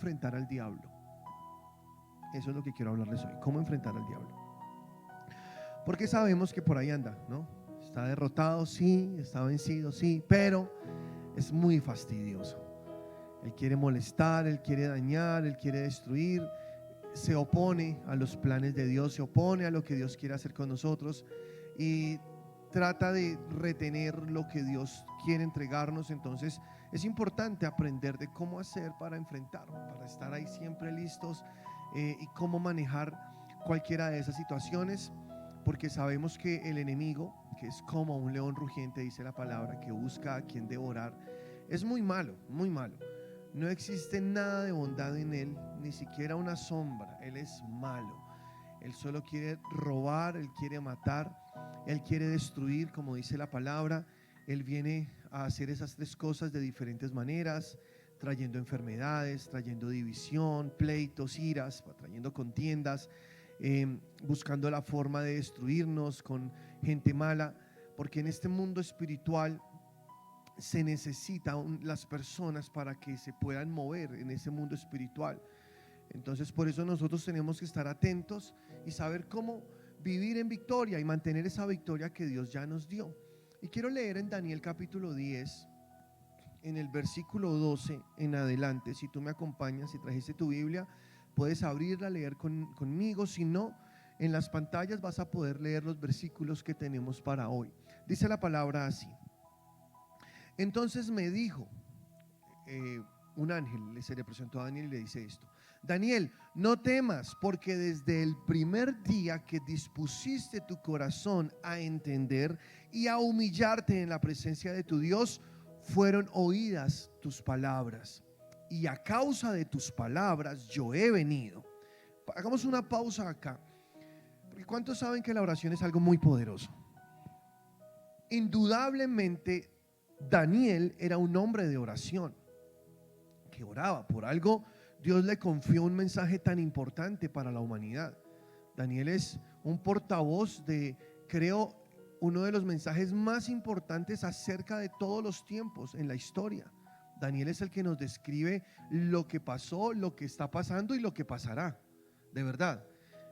enfrentar al diablo. Eso es lo que quiero hablarles hoy, cómo enfrentar al diablo. Porque sabemos que por ahí anda, ¿no? Está derrotado, sí, está vencido, sí, pero es muy fastidioso. Él quiere molestar, él quiere dañar, él quiere destruir, se opone a los planes de Dios, se opone a lo que Dios quiere hacer con nosotros y trata de retener lo que Dios quiere entregarnos. Entonces es importante aprender de cómo hacer para enfrentarlo, para estar ahí siempre listos, y cómo manejar cualquiera de esas situaciones, porque sabemos que el enemigo, que es como un león rugiente, dice la palabra, que busca a quien devorar, es muy malo, muy malo. No existe nada de bondad en él, ni siquiera una sombra. Él es malo. Él solo quiere robar, él quiere matar, él quiere destruir, como dice la palabra. Él viene a hacer esas tres cosas de diferentes maneras, trayendo enfermedades, trayendo división, pleitos, iras, trayendo contiendas, buscando la forma de destruirnos con gente mala, porque en este mundo espiritual se necesitan las personas para que se puedan mover en ese mundo espiritual. Entonces por eso nosotros tenemos que estar atentos y saber cómo vivir en victoria y mantener esa victoria que Dios ya nos dio. Y quiero leer en Daniel capítulo 10, en el versículo 12 en adelante. Si tú me acompañas, si trajiste tu Biblia, puedes abrirla, leer conmigo. Si no, en las pantallas vas a poder leer los versículos que tenemos para hoy. Dice la palabra así: entonces me dijo, un ángel se le presentó a Daniel y le dice esto: Daniel, no temas, porque desde el primer día que dispusiste tu corazón a entender y a humillarte en la presencia de tu Dios, fueron oídas tus palabras, y a causa de tus palabras yo he venido. Hagamos una pausa acá, porque ¿cuántos saben que la oración es algo muy poderoso? Indudablemente Daniel era un hombre de oración, que oraba. Por algo Dios le confió un mensaje tan importante para la humanidad. Daniel es un portavoz de, creo, uno de los mensajes más importantes acerca de todos los tiempos en la historia. Daniel es el que nos describe lo que pasó, lo que está pasando y lo que pasará. De verdad,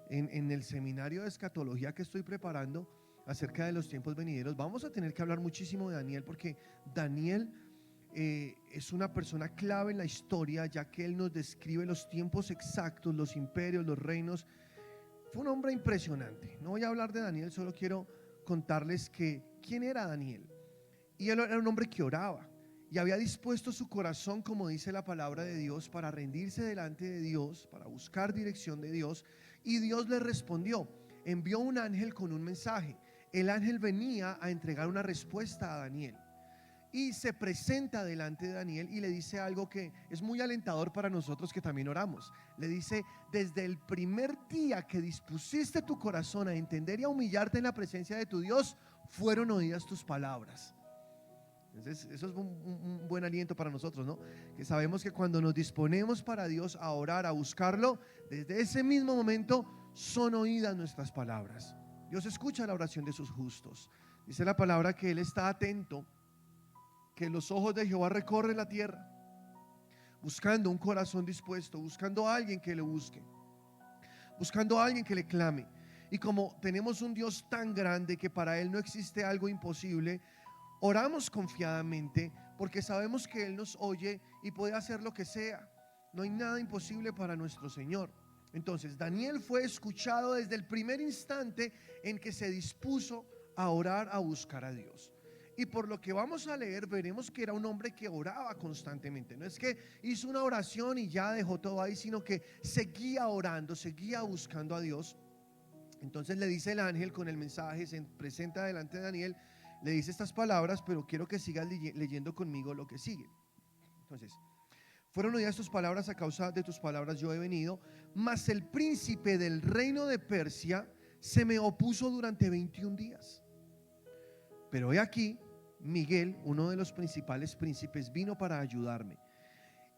en el seminario de escatología que estoy preparando acerca de los tiempos venideros, vamos a tener que hablar muchísimo de Daniel, porque Daniel es una persona clave en la historia, ya que él nos describe los tiempos exactos, los imperios, los reinos. Fue un hombre impresionante. No voy a hablar de Daniel, solo quiero contarles que quién era Daniel. Y él era un hombre que oraba y había dispuesto su corazón, como dice la palabra de Dios, para rendirse delante de Dios, para buscar dirección de Dios. Y Dios le respondió, envió un ángel con un mensaje. El ángel venía a entregar una respuesta a Daniel y se presenta delante de Daniel y le dice algo que es muy alentador para nosotros que también oramos. Le dice: desde el primer día que dispusiste tu corazón a entender y a humillarte en la presencia de tu Dios, fueron oídas tus palabras. Entonces eso es un buen aliento para nosotros, ¿no? Que sabemos que cuando nos disponemos para Dios, a orar, a buscarlo, desde ese mismo momento son oídas nuestras palabras. Dios escucha la oración de sus justos. Dice la palabra que Él está atento, que los ojos de Jehová recorren la tierra, buscando un corazón dispuesto, buscando a alguien que le busque, buscando a alguien que le clame. Y como tenemos un Dios tan grande que para Él no existe algo imposible, oramos confiadamente porque sabemos que Él nos oye y puede hacer lo que sea. No hay nada imposible para nuestro Señor. Entonces Daniel fue escuchado desde el primer instante en que se dispuso a orar, a buscar a Dios. Y por lo que vamos a leer, veremos que era un hombre que oraba constantemente. No es que hizo una oración y ya dejó todo ahí, sino que seguía orando, seguía buscando a Dios. Entonces le dice el ángel con el mensaje, se presenta delante de Daniel, le dice estas palabras, pero quiero que sigas leyendo conmigo lo que sigue. Entonces, fueron oídas tus palabras, a causa de tus palabras yo he venido, mas el príncipe del reino de Persia se me opuso durante 21 días. Pero he aquí, Miguel, uno de los principales príncipes, vino para ayudarme,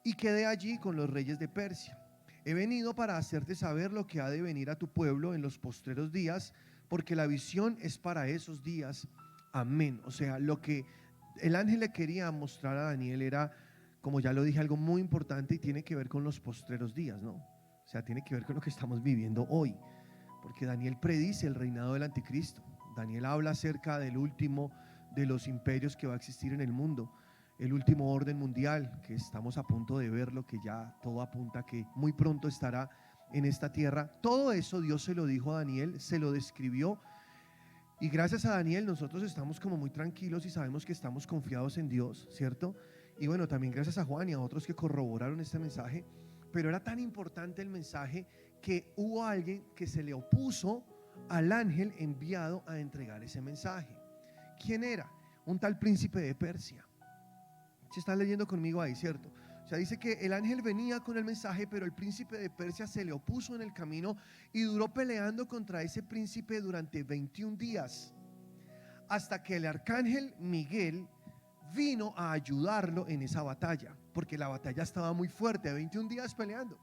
y quedé allí con los reyes de Persia. He venido para hacerte saber lo que ha de venir a tu pueblo en los postreros días, porque la visión es para esos días. Amén. O sea, lo que el ángel le quería mostrar a Daniel era como ya lo dije, algo muy importante y tiene que ver con los postreros días, ¿no? O sea, tiene que ver con lo que estamos viviendo hoy, porque Daniel predice el reinado del anticristo. Daniel habla acerca del último de los imperios que va a existir en el mundo, el último orden mundial que estamos a punto de verlo, que ya todo apunta que muy pronto estará en esta tierra. Todo eso Dios se lo dijo a Daniel, se lo describió, y gracias a Daniel nosotros estamos como muy tranquilos y sabemos que estamos confiados en Dios, ¿cierto? Y bueno, también gracias a Juan y a otros que corroboraron este mensaje. Pero era tan importante el mensaje que hubo alguien que se le opuso al ángel enviado a entregar ese mensaje. ¿Quién era? Un tal príncipe de Persia. Se están leyendo conmigo ahí, ¿cierto? O sea, dice que el ángel venía con el mensaje, pero el príncipe de Persia se le opuso en el camino y duró peleando contra ese príncipe durante 21 días, hasta que el arcángel Miguel vino a ayudarlo en esa batalla, porque la batalla estaba muy fuerte, 21 días peleando.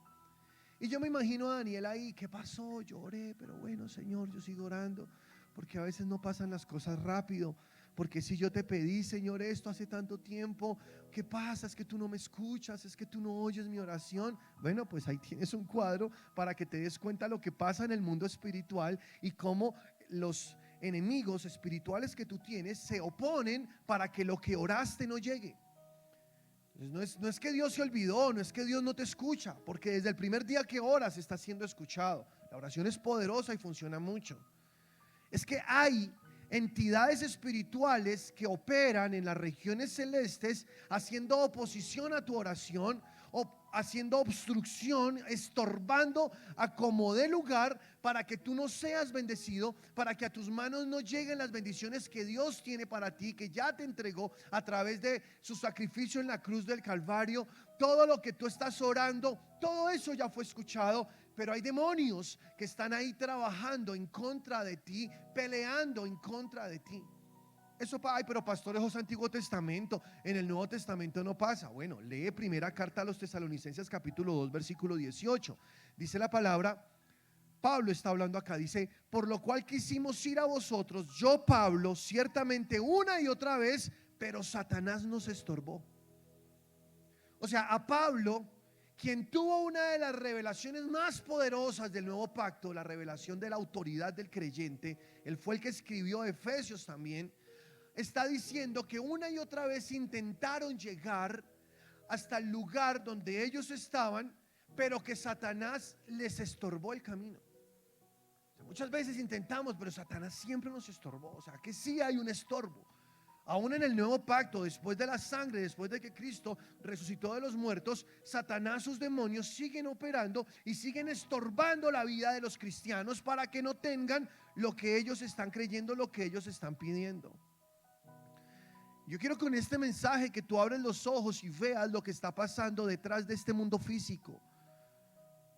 Y yo me imagino a Daniel ahí, ¿qué pasó? Yo oré, pero bueno, Señor, yo sigo orando, porque a veces no pasan las cosas rápido. Porque si yo te pedí, Señor, esto hace tanto tiempo, ¿qué pasa? Es que tú no me escuchas, es que tú no oyes mi oración. Bueno, pues ahí tienes un cuadro para que te des cuenta lo que pasa en el mundo espiritual y cómo los enemigos espirituales que tú tienes se oponen para que lo que oraste no llegue. Entonces, no es que Dios se olvidó, no es que Dios no te escucha, porque desde el primer día que oras está siendo escuchado. La oración es poderosa y funciona mucho. Es que hay entidades espirituales que operan en las regiones celestes haciendo oposición a tu oración, o haciendo obstrucción, estorbando a como dé lugar para que tú no seas bendecido, para que a tus manos no lleguen las bendiciones que Dios tiene para ti, que ya te entregó a través de su sacrificio en la cruz del Calvario. Todo lo que tú estás orando, todo eso ya fue escuchado. Pero hay demonios que están ahí trabajando en contra de ti, peleando en contra de ti. Eso pasa, pero pastor, eso es Antiguo Testamento, en el Nuevo Testamento no pasa. Bueno, lee primera carta a los Tesalonicenses capítulo 2 versículo 18. Dice la palabra, Pablo está hablando acá, dice: por lo cual quisimos ir a vosotros, yo Pablo, ciertamente una y otra vez, pero Satanás nos estorbó. O sea, a Pablo, quien tuvo una de las revelaciones más poderosas del nuevo pacto, la revelación de la autoridad del creyente, él fue el que escribió Efesios también, está diciendo que una y otra vez intentaron llegar hasta el lugar donde ellos estaban, pero que Satanás les estorbó el camino. O sea, muchas veces intentamos, pero Satanás siempre nos estorbó. O sea, que sí hay un estorbo. Aún en el nuevo pacto, después de la sangre, después de que Cristo resucitó de los muertos, Satanás, sus demonios siguen operando y siguen estorbando la vida de los cristianos para que no tengan lo que ellos están creyendo, lo que ellos están pidiendo. Yo quiero con este mensaje que tú abres los ojos y veas lo que está pasando detrás de este mundo físico.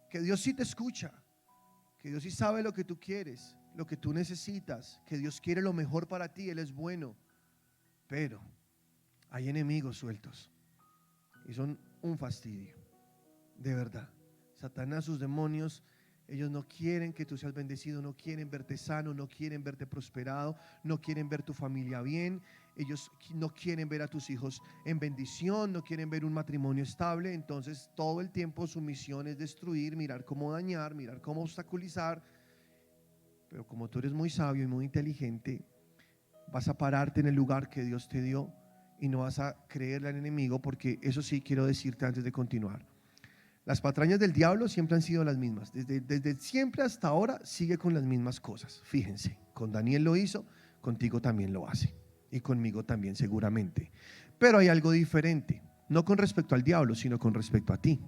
Que Dios sí te escucha, que Dios sí sabe lo que tú quieres, lo que tú necesitas, que Dios quiere lo mejor para ti, Él es bueno. Pero hay enemigos sueltos y son un fastidio, de verdad. Satanás, sus demonios, ellos no quieren que tú seas bendecido, no quieren verte sano, no quieren verte prosperado, no quieren ver tu familia bien. Ellos no quieren ver a tus hijos en bendición, no quieren ver un matrimonio estable. Entonces todo el tiempo su misión es destruir, mirar cómo dañar, mirar cómo obstaculizar. Pero como tú eres muy sabio y muy inteligente, vas a pararte en el lugar que Dios te dio y no vas a creerle al enemigo, porque eso sí quiero decirte antes de continuar. Las patrañas del diablo siempre han sido las mismas. Desde siempre hasta ahora sigue con las mismas cosas. Fíjense, con Daniel lo hizo, contigo también lo hace. Y conmigo también seguramente. Pero hay algo diferente, no con respecto al diablo, sino con respecto a ti.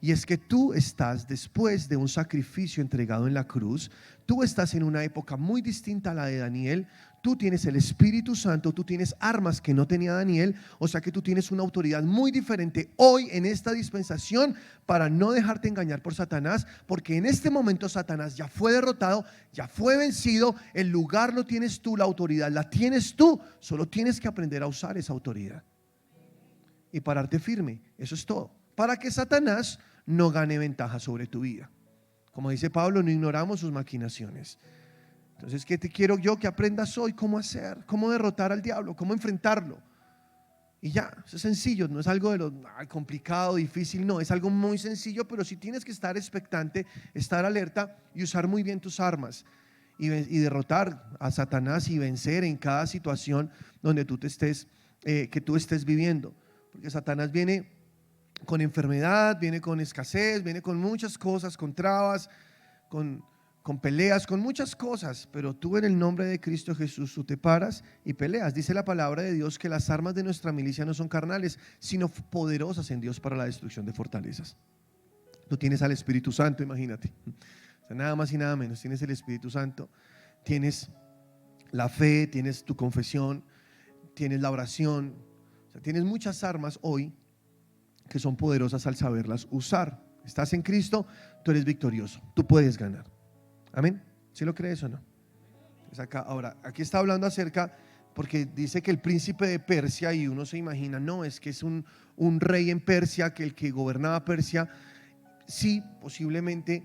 Y es que tú estás después de un sacrificio entregado en la cruz. Tú estás en una época muy distinta a la de Daniel. Tú tienes el Espíritu Santo, tú tienes armas que no tenía Daniel. O sea que tú tienes una autoridad muy diferente hoy en esta dispensación para no dejarte engañar por Satanás. Porque en este momento Satanás ya fue derrotado, ya fue vencido. El lugar lo tienes tú, la autoridad la tienes tú. Solo tienes que aprender a usar esa autoridad y pararte firme. Eso es todo, para que Satanás no gane ventaja sobre tu vida. Como dice Pablo, no ignoramos sus maquinaciones. Entonces, ¿qué te quiero yo que aprendas hoy? ¿Cómo hacer? ¿Cómo derrotar al diablo? ¿Cómo enfrentarlo? Y ya, eso es sencillo, no es algo de lo complicado, difícil, no, es algo muy sencillo, pero sí tienes que estar expectante, estar alerta y usar muy bien tus armas y derrotar a Satanás y vencer en cada situación donde tú te estés, que tú estés viviendo. Porque Satanás viene con enfermedad, viene con escasez, viene con muchas cosas, con trabas, con, con peleas, con muchas cosas, pero tú en el nombre de Cristo Jesús, tú te paras y peleas. Dice la palabra de Dios que las armas de nuestra milicia no son carnales, sino poderosas en Dios para la destrucción de fortalezas. Tú tienes al Espíritu Santo, imagínate. O sea, nada más y nada menos, tienes el Espíritu Santo, tienes la fe, tienes tu confesión, tienes la oración, o sea, tienes muchas armas hoy que son poderosas al saberlas usar. Estás en Cristo, tú eres victorioso, tú puedes ganar. Amén. ¿Sí lo crees o no? Pues acá, ahora, aquí está hablando acerca, porque dice que el príncipe de Persia, y uno se imagina, no, es que es un rey en Persia, que el que gobernaba Persia, sí, posiblemente,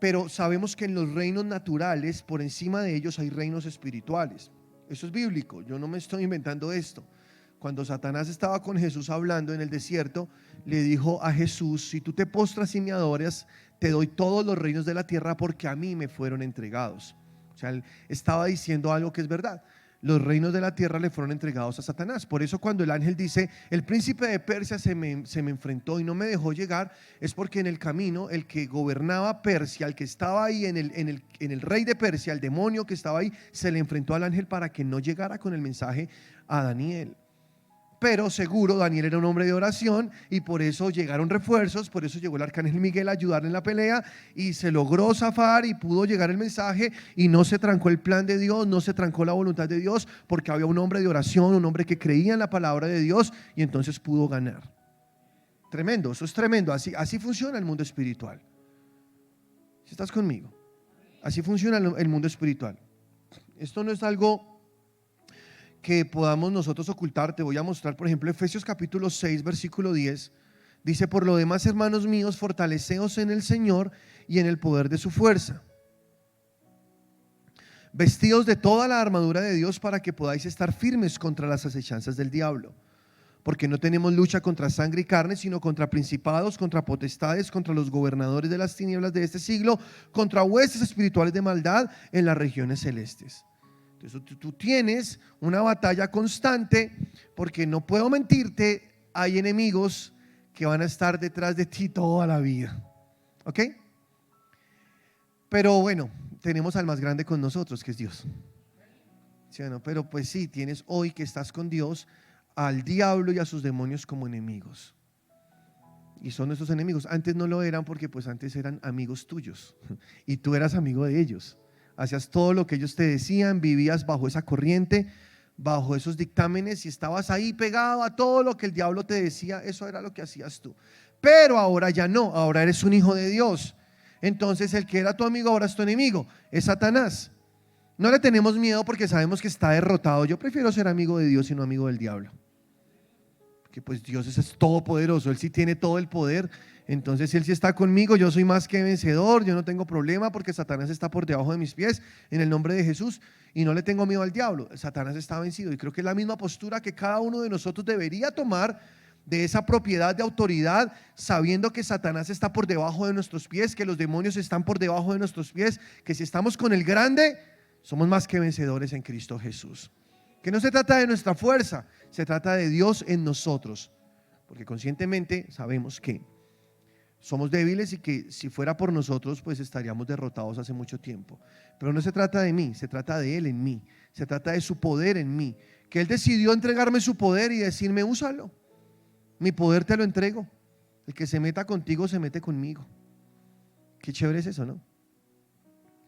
pero sabemos que en los reinos naturales, por encima de ellos hay reinos espirituales. Eso es bíblico, yo no me estoy inventando esto. Cuando Satanás estaba con Jesús hablando en el desierto, le dijo a Jesús: si tú te postras y me adoras, te doy todos los reinos de la tierra porque a mí me fueron entregados. O sea, él estaba diciendo algo que es verdad. Los reinos de la tierra le fueron entregados a Satanás. Por eso cuando el ángel dice: el príncipe de Persia se me enfrentó y no me dejó llegar, es porque en el camino el que gobernaba Persia, el que estaba ahí en el rey de Persia, el demonio que estaba ahí, se le enfrentó al ángel para que no llegara con el mensaje a Daniel. Pero seguro Daniel era un hombre de oración y por eso llegaron refuerzos, por eso llegó el arcángel Miguel a ayudarle en la pelea y se logró zafar y pudo llegar el mensaje y no se trancó el plan de Dios, no se trancó la voluntad de Dios, porque había un hombre de oración, un hombre que creía en la palabra de Dios y entonces pudo ganar. Tremendo, eso es tremendo, así funciona el mundo espiritual. Si estás conmigo, así funciona el mundo espiritual. Esto no es algo que podamos nosotros ocultar. Te voy a mostrar, por ejemplo, Efesios capítulo 6, versículo 10. Dice: por lo demás, hermanos míos, fortaleceos en el Señor y en el poder de su fuerza. Vestidos de toda la armadura de Dios para que podáis estar firmes contra las acechanzas del diablo. Porque no tenemos lucha contra sangre y carne, sino contra principados, contra potestades, contra los gobernadores de las tinieblas de este siglo, contra huestes espirituales de maldad en las regiones celestes. Entonces tú tienes una batalla constante, porque no puedo mentirte, hay enemigos que van a estar detrás de ti toda la vida. ¿Ok? Pero bueno, tenemos al más grande con nosotros, que es Dios. ¿Sí o no? Pero pues sí, tienes hoy que estás con Dios al diablo y a sus demonios como enemigos. Y son nuestros enemigos. Antes no lo eran, porque pues antes eran amigos tuyos y tú eras amigo de ellos. Hacías todo lo que ellos te decían, vivías bajo esa corriente, bajo esos dictámenes y estabas ahí pegado a todo lo que el diablo te decía. Eso era lo que hacías tú. Pero ahora ya no, ahora eres un hijo de Dios. Entonces el que era tu amigo ahora es tu enemigo, es Satanás. No le tenemos miedo porque sabemos que está derrotado. Yo prefiero ser amigo de Dios y no amigo del diablo, porque pues Dios es todopoderoso, Él sí tiene todo el poder. Entonces si Él sí está conmigo, yo soy más que vencedor, yo no tengo problema porque Satanás está por debajo de mis pies en el nombre de Jesús y no le tengo miedo al diablo. Satanás está vencido y creo que es la misma postura que cada uno de nosotros debería tomar, de esa propiedad de autoridad, sabiendo que Satanás está por debajo de nuestros pies, que los demonios están por debajo de nuestros pies, que si estamos con el grande, somos más que vencedores en Cristo Jesús. Que no se trata de nuestra fuerza, se trata de Dios en nosotros, porque conscientemente sabemos que somos débiles y que si fuera por nosotros pues estaríamos derrotados hace mucho tiempo. Pero no se trata de mí, se trata de Él en mí, se trata de su poder en mí, que Él decidió entregarme su poder y decirme: úsalo, mi poder te lo entrego, el que se meta contigo se mete conmigo. Qué chévere es eso, ¿no?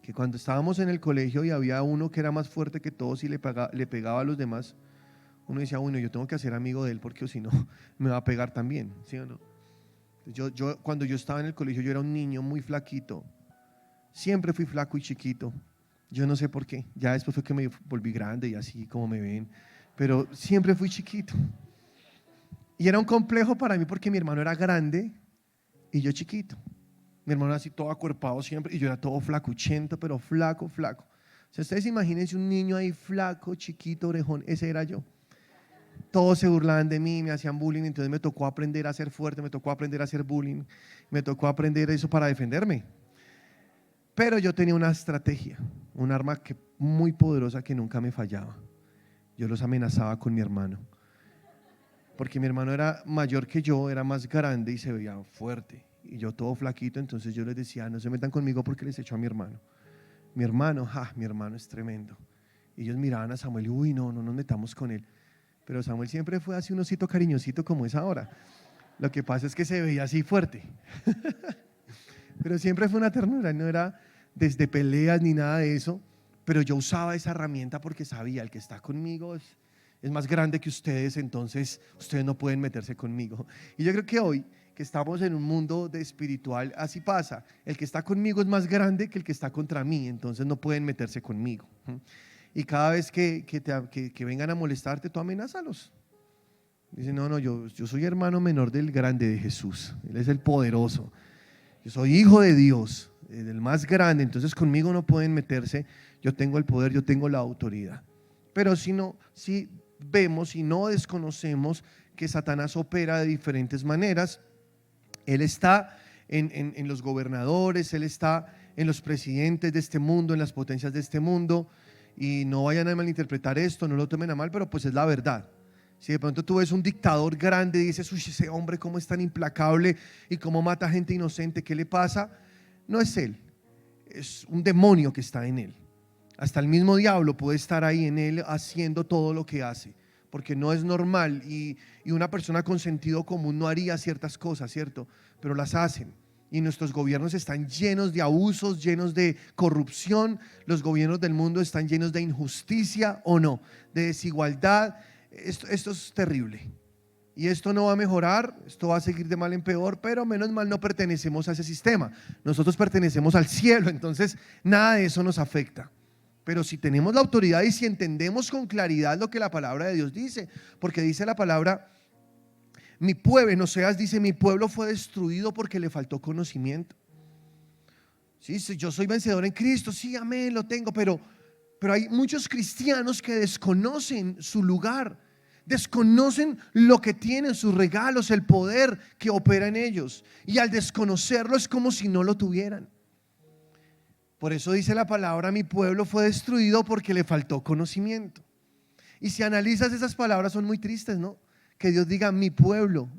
Que cuando estábamos en el colegio y había uno que era más fuerte que todos y le pegaba a los demás, uno decía: bueno, yo tengo que ser amigo de él porque si no me va a pegar también, ¿sí o no? Cuando yo estaba en el colegio, yo era un niño muy flaquito, siempre fui flaco y chiquito, yo no sé por qué, ya después fue que me volví grande y así como me ven, pero siempre fui chiquito y era un complejo para mí porque mi hermano era grande y yo chiquito. Mi hermano así todo acuerpado siempre y yo era todo flacuchento, pero flaco, flaco. O sea, ustedes imagínense un niño ahí flaco, chiquito, orejón, ese era yo. Todos se burlaban de mí, me hacían bullying, entonces me tocó aprender a ser fuerte, me tocó aprender a hacer bullying, me tocó aprender eso para defenderme. Pero yo tenía una estrategia, un arma muy poderosa que nunca me fallaba. Yo los amenazaba con mi hermano, porque mi hermano era mayor que yo, era más grande y se veía fuerte, y yo todo flaquito. Entonces yo les decía: no se metan conmigo porque les echo a mi hermano. Mi hermano es tremendo. Y ellos miraban a Samuel y: uy, no nos metamos con él. Pero Samuel siempre fue así un osito cariñosito como es ahora. Lo que pasa es que se veía así fuerte. Pero siempre fue una ternura, no era desde peleas ni nada de eso. Pero yo usaba esa herramienta porque sabía: el que está conmigo es más grande que ustedes, entonces ustedes no pueden meterse conmigo. Y yo creo que hoy, que estamos en un mundo de espiritual, así pasa. El que está conmigo es más grande que el que está contra mí, entonces no pueden meterse conmigo. Y cada vez que vengan a molestarte, tú amenázalos. Dice: no, yo soy hermano menor del grande, de Jesús. Él es el poderoso. Yo soy hijo de Dios, del más grande, entonces conmigo no pueden meterse. Yo tengo el poder, yo tengo la autoridad. Pero si vemos y no desconocemos que Satanás opera de diferentes maneras, él está en los gobernadores, él está en los presidentes de este mundo, en las potencias de este mundo. Y no vayan a malinterpretar esto, no lo tomen a mal, pero pues es la verdad. Si de pronto tú ves un dictador grande y dices: uy, ese hombre cómo es tan implacable y cómo mata gente inocente, ¿qué le pasa? No es él, es un demonio que está en él. Hasta el mismo diablo puede estar ahí en él haciendo todo lo que hace, porque no es normal, y una persona con sentido común no haría ciertas cosas, ¿cierto? Pero las hacen. Y nuestros gobiernos están llenos de abusos, llenos de corrupción. Los gobiernos del mundo están llenos de injusticia, ¿o no? De desigualdad. Esto es terrible. Y esto no va a mejorar, esto va a seguir de mal en peor, pero menos mal no pertenecemos a ese sistema. Nosotros pertenecemos al cielo, entonces nada de eso nos afecta. Pero si tenemos la autoridad y si entendemos con claridad lo que la palabra de Dios dice, porque dice la palabra: mi pueblo, en Oseas dice: mi pueblo fue destruido porque le faltó conocimiento. Sí, yo soy vencedor en Cristo, sí, amén, lo tengo, pero hay muchos cristianos que desconocen su lugar, desconocen lo que tienen, sus regalos, el poder que opera en ellos, y al desconocerlo es como si no lo tuvieran. Por eso dice la palabra: mi pueblo fue destruido porque le faltó conocimiento. Y si analizas esas palabras, son muy tristes, ¿no? Que Dios diga: mi pueblo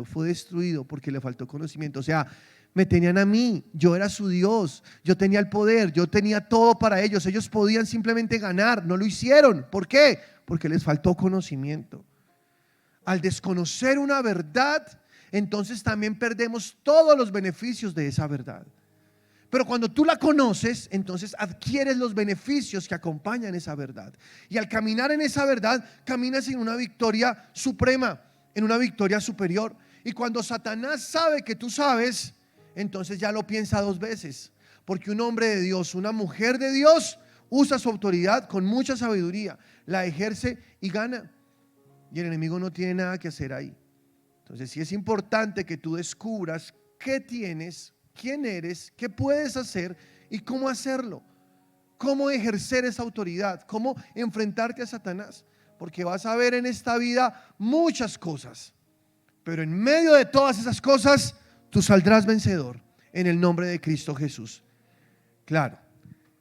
fue destruido porque le faltó conocimiento. O sea, me tenían a mí, yo era su Dios, yo tenía el poder, yo tenía todo para ellos. Ellos podían simplemente ganar, no lo hicieron. ¿Por qué? Porque les faltó conocimiento. Al desconocer una verdad, entonces también perdemos todos los beneficios de esa verdad. Pero cuando tú la conoces, entonces adquieres los beneficios que acompañan esa verdad. Y al caminar en esa verdad, caminas en una victoria suprema, en una victoria superior. Y cuando Satanás sabe que tú sabes, entonces ya lo piensa dos veces. Porque un hombre de Dios, una mujer de Dios, usa su autoridad con mucha sabiduría, la ejerce y gana. Y el enemigo no tiene nada que hacer ahí. Entonces sí es importante que tú descubras qué tienes, quién eres, qué puedes hacer y cómo hacerlo, cómo ejercer esa autoridad, cómo enfrentarte a Satanás, porque vas a ver en esta vida muchas cosas, pero en medio de todas esas cosas tú saldrás vencedor en el nombre de Cristo Jesús. Claro,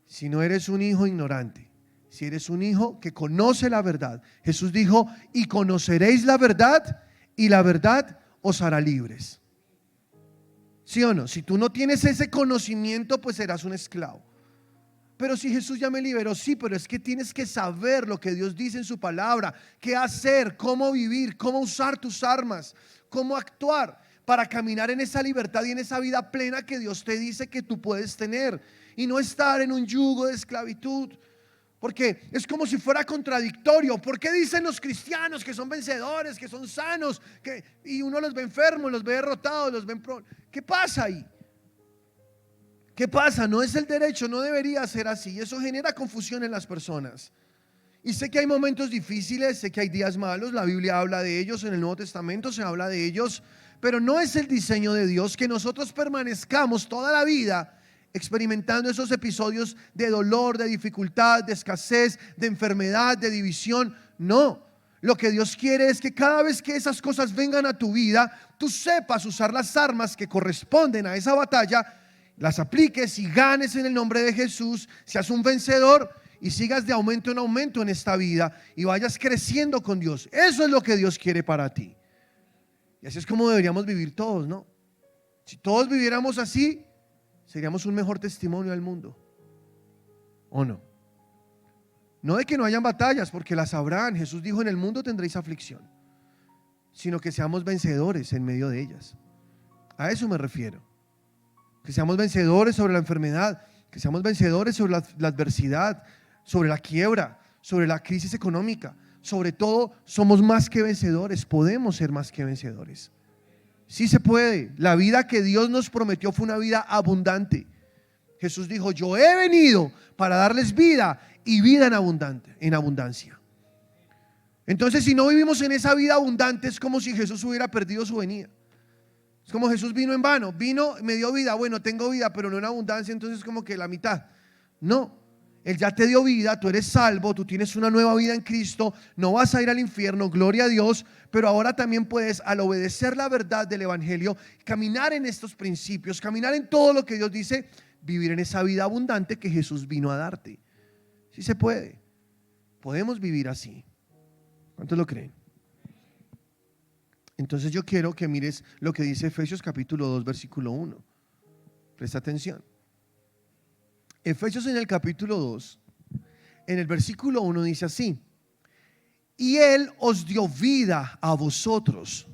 si no eres un hijo ignorante, si eres un hijo que conoce la verdad. Jesús dijo: y conoceréis la verdad, y la verdad os hará libres. ¿Sí o no? Si tú no tienes ese conocimiento, pues serás un esclavo. Pero si Jesús ya me liberó, sí, pero es que tienes que saber lo que Dios dice en su palabra, qué hacer, cómo vivir, cómo usar tus armas, cómo actuar para caminar en esa libertad y en esa vida plena que Dios te dice que tú puedes tener, y no estar en un yugo de esclavitud. Porque es como si fuera contradictorio. ¿Por qué dicen los cristianos que son vencedores, que son sanos, y uno los ve enfermos, los ve derrotados, los ve ¿qué pasa ahí? ¿Qué pasa? No es el derecho, no debería ser así. Y eso genera confusión en las personas. Y sé que hay momentos difíciles, sé que hay días malos, la Biblia habla de ellos, en el Nuevo Testamento se habla de ellos, pero no es el diseño de Dios que nosotros permanezcamos toda la vida experimentando esos episodios de dolor, de dificultad, de escasez, de enfermedad, de división. No, Lo que Dios quiere es que cada vez que esas cosas vengan a tu vida, tú sepas usar las armas que corresponden a esa batalla, las apliques y ganes en el nombre de Jesús, seas un vencedor y sigas de aumento en aumento en esta vida y vayas creciendo con Dios. Eso es lo que Dios quiere para ti. Y así es como deberíamos vivir todos, ¿no? Si todos viviéramos así, seríamos un mejor testimonio al mundo, ¿o no? No de que no hayan batallas, porque las habrán. Jesús dijo: en el mundo tendréis aflicción, sino que seamos vencedores en medio de ellas. A eso me refiero. Que seamos vencedores sobre la enfermedad, que seamos vencedores sobre la adversidad, sobre la quiebra, sobre la crisis económica. Sobre todo, somos más que vencedores, podemos ser más que vencedores. Sí se puede. La vida que Dios nos prometió fue una vida abundante. Jesús dijo: yo he venido para darles vida y vida en abundancia. Entonces, si no vivimos en esa vida abundante, es como si Jesús hubiera perdido su venida. Es como Jesús vino en vano, vino, me dio vida, bueno, tengo vida, pero no en abundancia, entonces como que la mitad. No, Él ya te dio vida, tú eres salvo, tú tienes una nueva vida en Cristo, no vas a ir al infierno, gloria a Dios, pero ahora también puedes, al obedecer la verdad del Evangelio, caminar en estos principios, caminar en todo lo que Dios dice, vivir en esa vida abundante que Jesús vino a darte. Sí se puede, podemos vivir así. ¿Cuántos lo creen? Entonces yo quiero que mires lo que dice Efesios capítulo 2 versículo 1. Presta atención. Efesios en el capítulo 2, en el versículo 1 dice así: y Él os dio vida a vosotros.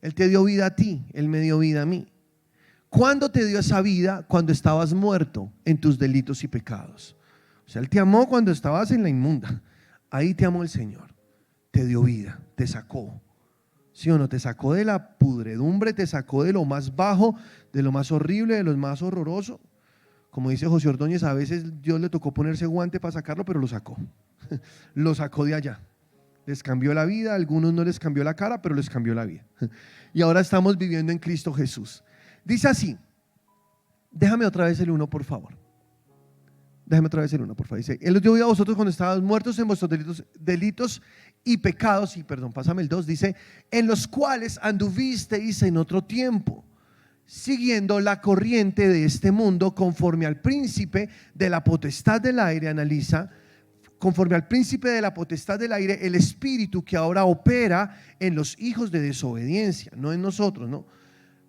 Él te dio vida a ti, Él me dio vida a mí. ¿Cuándo te dio esa vida? Cuando estabas muerto en tus delitos y pecados. O sea, Él te amó cuando estabas en la inmunda. Ahí te amó el Señor. Te dio vida, te sacó. ¿Sí o no? Te sacó de la pudredumbre, te sacó de lo más bajo, de lo más horrible, de lo más horroroso. Como dice José Ordóñez, a veces Dios le tocó ponerse guante para sacarlo, pero lo sacó. Lo sacó de allá. Les cambió la vida, a algunos no les cambió la cara, pero les cambió la vida. Y ahora estamos viviendo en Cristo Jesús. Dice así, déjame otra vez el 1, por favor. Déjame otra vez el 1, por favor. Dice: Él os dio vida a vosotros cuando estabas muertos en vuestros delitos y pecados. Y perdón, pásame el 2. Dice: en los cuales anduvisteis en otro tiempo, siguiendo la corriente de este mundo, conforme al príncipe de la potestad del aire. Analiza: conforme al príncipe de la potestad del aire, el espíritu que ahora opera en los hijos de desobediencia. No en nosotros, ¿no?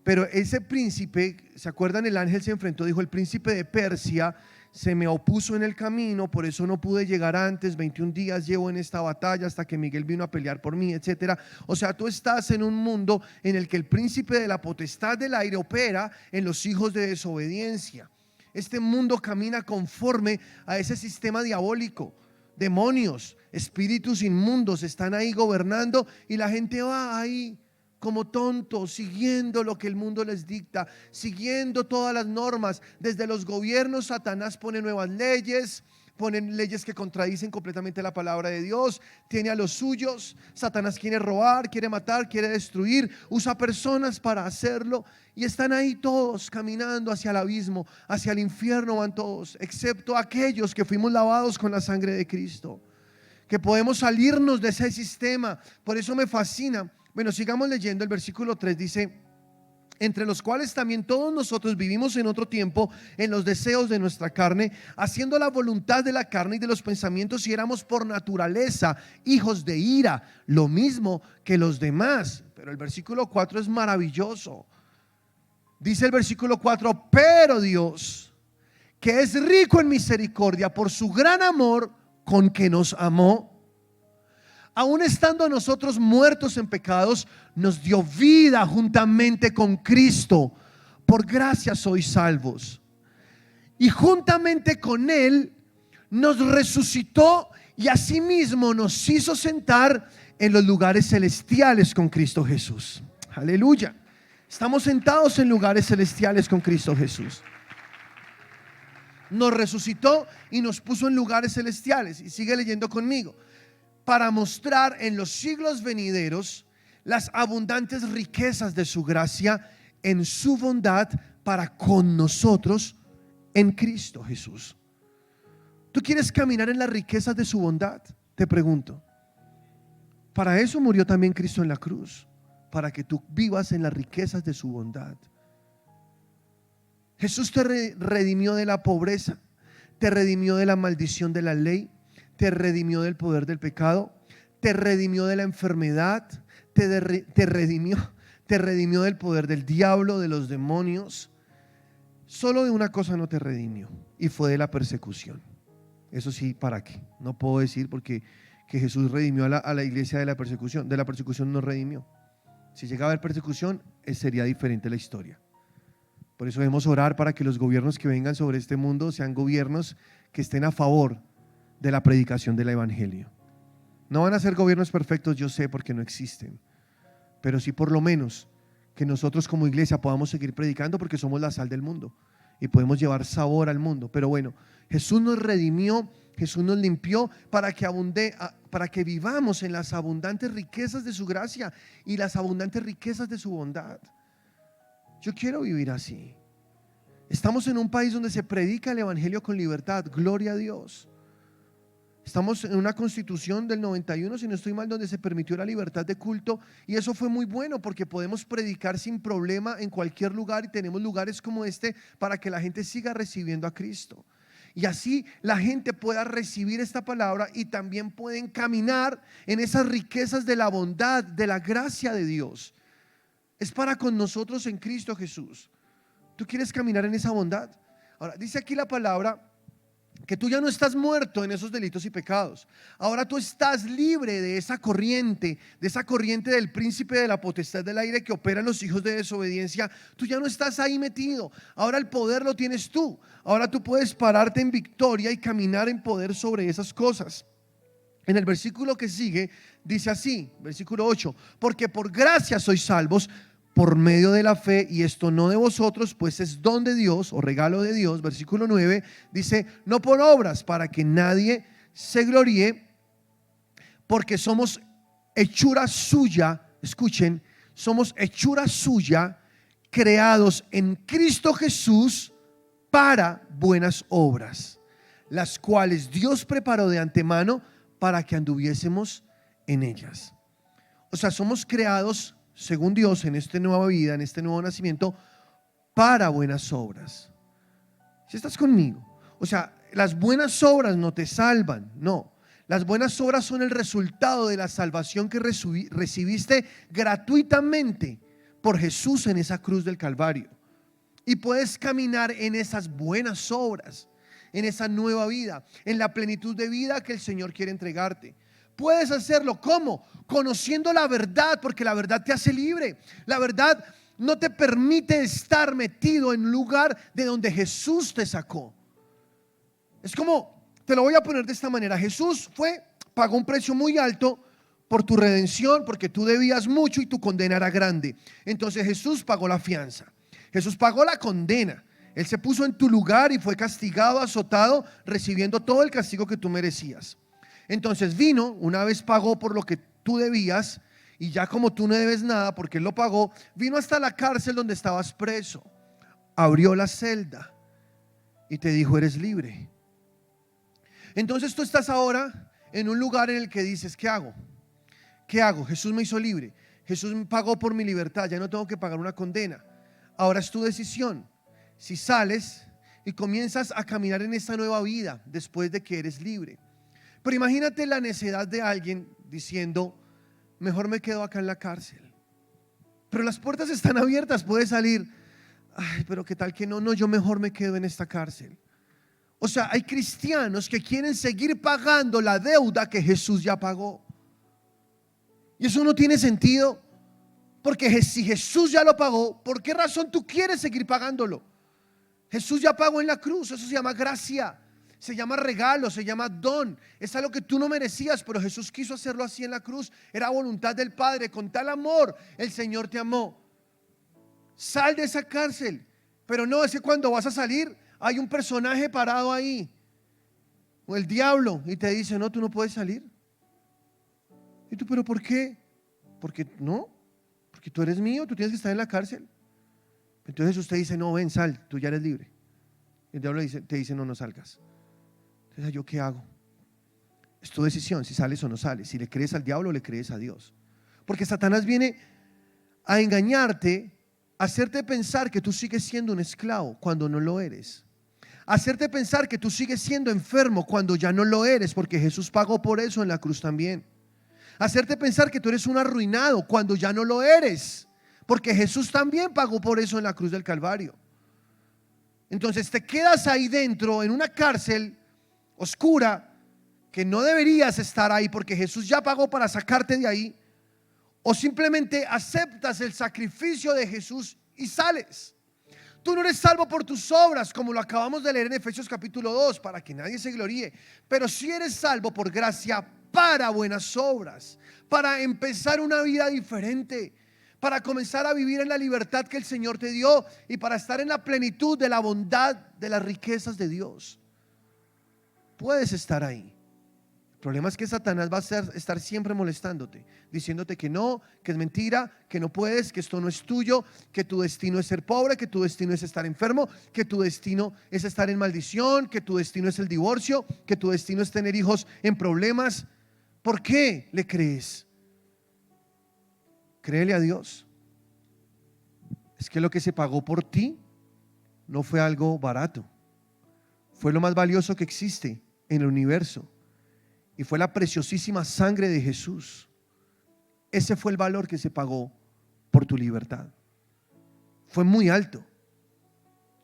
Pero ese príncipe, ¿se acuerdan? El ángel se enfrentó, dijo: el príncipe de Persia se me opuso en el camino, por eso no pude llegar antes. 21 días llevo en esta batalla hasta que Miguel vino a pelear por mí, etcétera. O sea, tú estás en un mundo en el que el príncipe de la potestad del aire opera en los hijos de desobediencia. Este mundo camina conforme a ese sistema diabólico. Demonios, espíritus inmundos están ahí gobernando y la gente va ahí como tontos, siguiendo lo que el mundo les dicta, siguiendo todas las normas. Desde los gobiernos, Satanás pone nuevas leyes, ponen leyes que contradicen completamente la palabra de Dios, tiene a los suyos. Satanás quiere robar, quiere matar, quiere destruir, usa personas para hacerlo y están ahí todos caminando hacia el abismo, hacia el infierno van todos, excepto aquellos que fuimos lavados con la sangre de Cristo, que podemos salirnos de ese sistema. Por eso me fascina. Bueno, sigamos leyendo. El versículo 3 dice: entre los cuales también todos nosotros vivimos en otro tiempo en los deseos de nuestra carne, haciendo la voluntad de la carne y de los pensamientos, y éramos por naturaleza hijos de ira, lo mismo que los demás. Pero el versículo 4 es maravilloso. Dice el versículo 4: pero Dios, que es rico en misericordia, por su gran amor con que nos amó, aun estando nosotros muertos en pecados, nos dio vida juntamente con Cristo. Por gracia sois salvos. Y juntamente con Él nos resucitó y asimismo nos hizo sentar en los lugares celestiales con Cristo Jesús. Aleluya. Estamos sentados en lugares celestiales con Cristo Jesús. Nos resucitó y nos puso en lugares celestiales. Y sigue leyendo conmigo: para mostrar en los siglos venideros las abundantes riquezas de su gracia en su bondad para con nosotros en Cristo Jesús. ¿Tú quieres caminar en las riquezas de su bondad? Te pregunto. Para eso murió también Cristo en la cruz, para que tú vivas en las riquezas de su bondad. Jesús te redimió de la pobreza, te redimió de la maldición de la ley, te redimió del poder del pecado, te redimió de la enfermedad, te redimió del poder del diablo, de los demonios. Solo de una cosa no te redimió, y fue de la persecución. Eso sí, ¿para qué? No puedo decir porque que Jesús redimió a la iglesia de la persecución. De la persecución no redimió. Si llegaba a haber persecución, sería diferente la historia. Por eso debemos orar para que los gobiernos que vengan sobre este mundo sean gobiernos que estén a favor de la predicación del evangelio. No van a ser gobiernos perfectos, yo sé, porque no existen, pero sí por lo menos que nosotros como iglesia podamos seguir predicando, porque somos la sal del mundo y podemos llevar sabor al mundo. Pero bueno, Jesús nos redimió, Jesús nos limpió para que vivamos en las abundantes riquezas de su gracia y las abundantes riquezas de su bondad. Yo quiero vivir así. Estamos en un país donde se predica el evangelio con libertad, gloria a Dios. Estamos en una constitución del 91, si no estoy mal, donde se permitió la libertad de culto, y eso fue muy bueno porque podemos predicar sin problema en cualquier lugar, y tenemos lugares como este para que la gente siga recibiendo a Cristo. Y así la gente pueda recibir esta palabra y también pueden caminar en esas riquezas de la bondad, de la gracia de Dios. Es para con nosotros en Cristo Jesús. ¿Tú quieres caminar en esa bondad? Ahora, dice aquí la palabra que tú ya no estás muerto en esos delitos y pecados. Ahora tú estás libre de esa corriente del príncipe de la potestad del aire que opera en los hijos de desobediencia. Tú ya no estás ahí metido. Ahora el poder lo tienes tú. Ahora tú puedes pararte en victoria y caminar en poder sobre esas cosas. En el versículo que sigue dice así, versículo 8: porque por gracia sois salvos por medio de la fe, y esto no de vosotros, pues es don de Dios o regalo de Dios. Versículo 9 dice: no por obras, para que nadie se gloríe, porque somos hechura suya. Escuchen, somos hechura suya, creados en Cristo Jesús para buenas obras, las cuales Dios preparó de antemano para que anduviésemos en ellas. O sea, somos creados según Dios en esta nueva vida, en este nuevo nacimiento, para buenas obras. Si estás conmigo, o sea, las buenas obras no te salvan, no. Las buenas obras son el resultado de la salvación que recibiste gratuitamente por Jesús en esa cruz del Calvario. Y puedes caminar en esas buenas obras, en esa nueva vida, en la plenitud de vida que el Señor quiere entregarte. Puedes hacerlo, ¿cómo? Conociendo la verdad, porque la verdad te hace libre. La verdad no te permite estar metido en un lugar de donde Jesús te sacó. Es como, te lo voy a poner de esta manera: Jesús pagó un precio muy alto por tu redención, porque tú debías mucho y tu condena era grande. Entonces Jesús pagó la fianza, Jesús pagó la condena. Él se puso en tu lugar y fue castigado, azotado, recibiendo todo el castigo que tú merecías. Entonces vino, una vez pagó por lo que tú debías, y ya como tú no debes nada porque Él lo pagó, vino hasta la cárcel donde estabas preso, abrió la celda y te dijo: eres libre. Entonces tú estás ahora en un lugar en el que dices: ¿qué hago? ¿Qué hago? Jesús me hizo libre, Jesús me pagó por mi libertad, ya no tengo que pagar una condena. Ahora es tu decisión si sales y comienzas a caminar en esta nueva vida después de que eres libre. Pero imagínate la necedad de alguien diciendo: mejor me quedo acá en la cárcel. Pero las puertas están abiertas, puedes salir. Ay, pero qué tal que no, yo mejor me quedo en esta cárcel. O sea, hay cristianos que quieren seguir pagando la deuda que Jesús ya pagó. Y eso no tiene sentido, porque si Jesús ya lo pagó, ¿por qué razón tú quieres seguir pagándolo? Jesús ya pagó en la cruz. Eso se llama gracia, se llama regalo, se llama don. Es algo que tú no merecías, pero Jesús quiso hacerlo así en la cruz. Era voluntad del Padre. Con tal amor el Señor te amó. Sal de esa cárcel. Pero no, es que cuando vas a salir hay un personaje parado ahí, o el diablo, y te dice: no, tú no puedes salir. Y tú: pero ¿por qué? Porque tú eres mío, tú tienes que estar en la cárcel. Entonces usted dice: no, ven, sal, tú ya eres libre. El diablo te dice: no salgas. Entonces, ¿yo qué hago? Es tu decisión si sales o no sales, si le crees al diablo o le crees a Dios. Porque Satanás viene a engañarte, a hacerte pensar que tú sigues siendo un esclavo cuando no lo eres. A hacerte pensar que tú sigues siendo enfermo cuando ya no lo eres, porque Jesús pagó por eso en la cruz también. A hacerte pensar que tú eres un arruinado cuando ya no lo eres, porque Jesús también pagó por eso en la cruz del Calvario. Entonces te quedas ahí dentro en una cárcel oscura que no deberías estar ahí porque Jesús ya pagó para sacarte de ahí, o simplemente aceptas el sacrificio de Jesús y sales. Tú no eres salvo por tus obras, como lo acabamos de leer en Efesios capítulo 2, para que nadie se gloríe, pero sí eres salvo por gracia para buenas obras, para empezar una vida diferente, para comenzar a vivir en la libertad que el Señor te dio y para estar en la plenitud de la bondad, de las riquezas de Dios. Puedes estar ahí. El problema es que Satanás va a estar siempre molestándote, diciéndote que no, que es mentira, que no puedes, que esto no es tuyo, que tu destino es ser pobre, que tu destino es estar enfermo, que tu destino es estar en maldición, que tu destino es el divorcio, que tu destino es tener hijos en problemas. ¿Por qué le crees? Créele a Dios. Es que lo que se pagó por ti no fue algo barato, fue lo más valioso que existe en el universo. Y fue la preciosísima sangre de Jesús. Ese fue el valor que se pagó por tu libertad. Fue muy alto.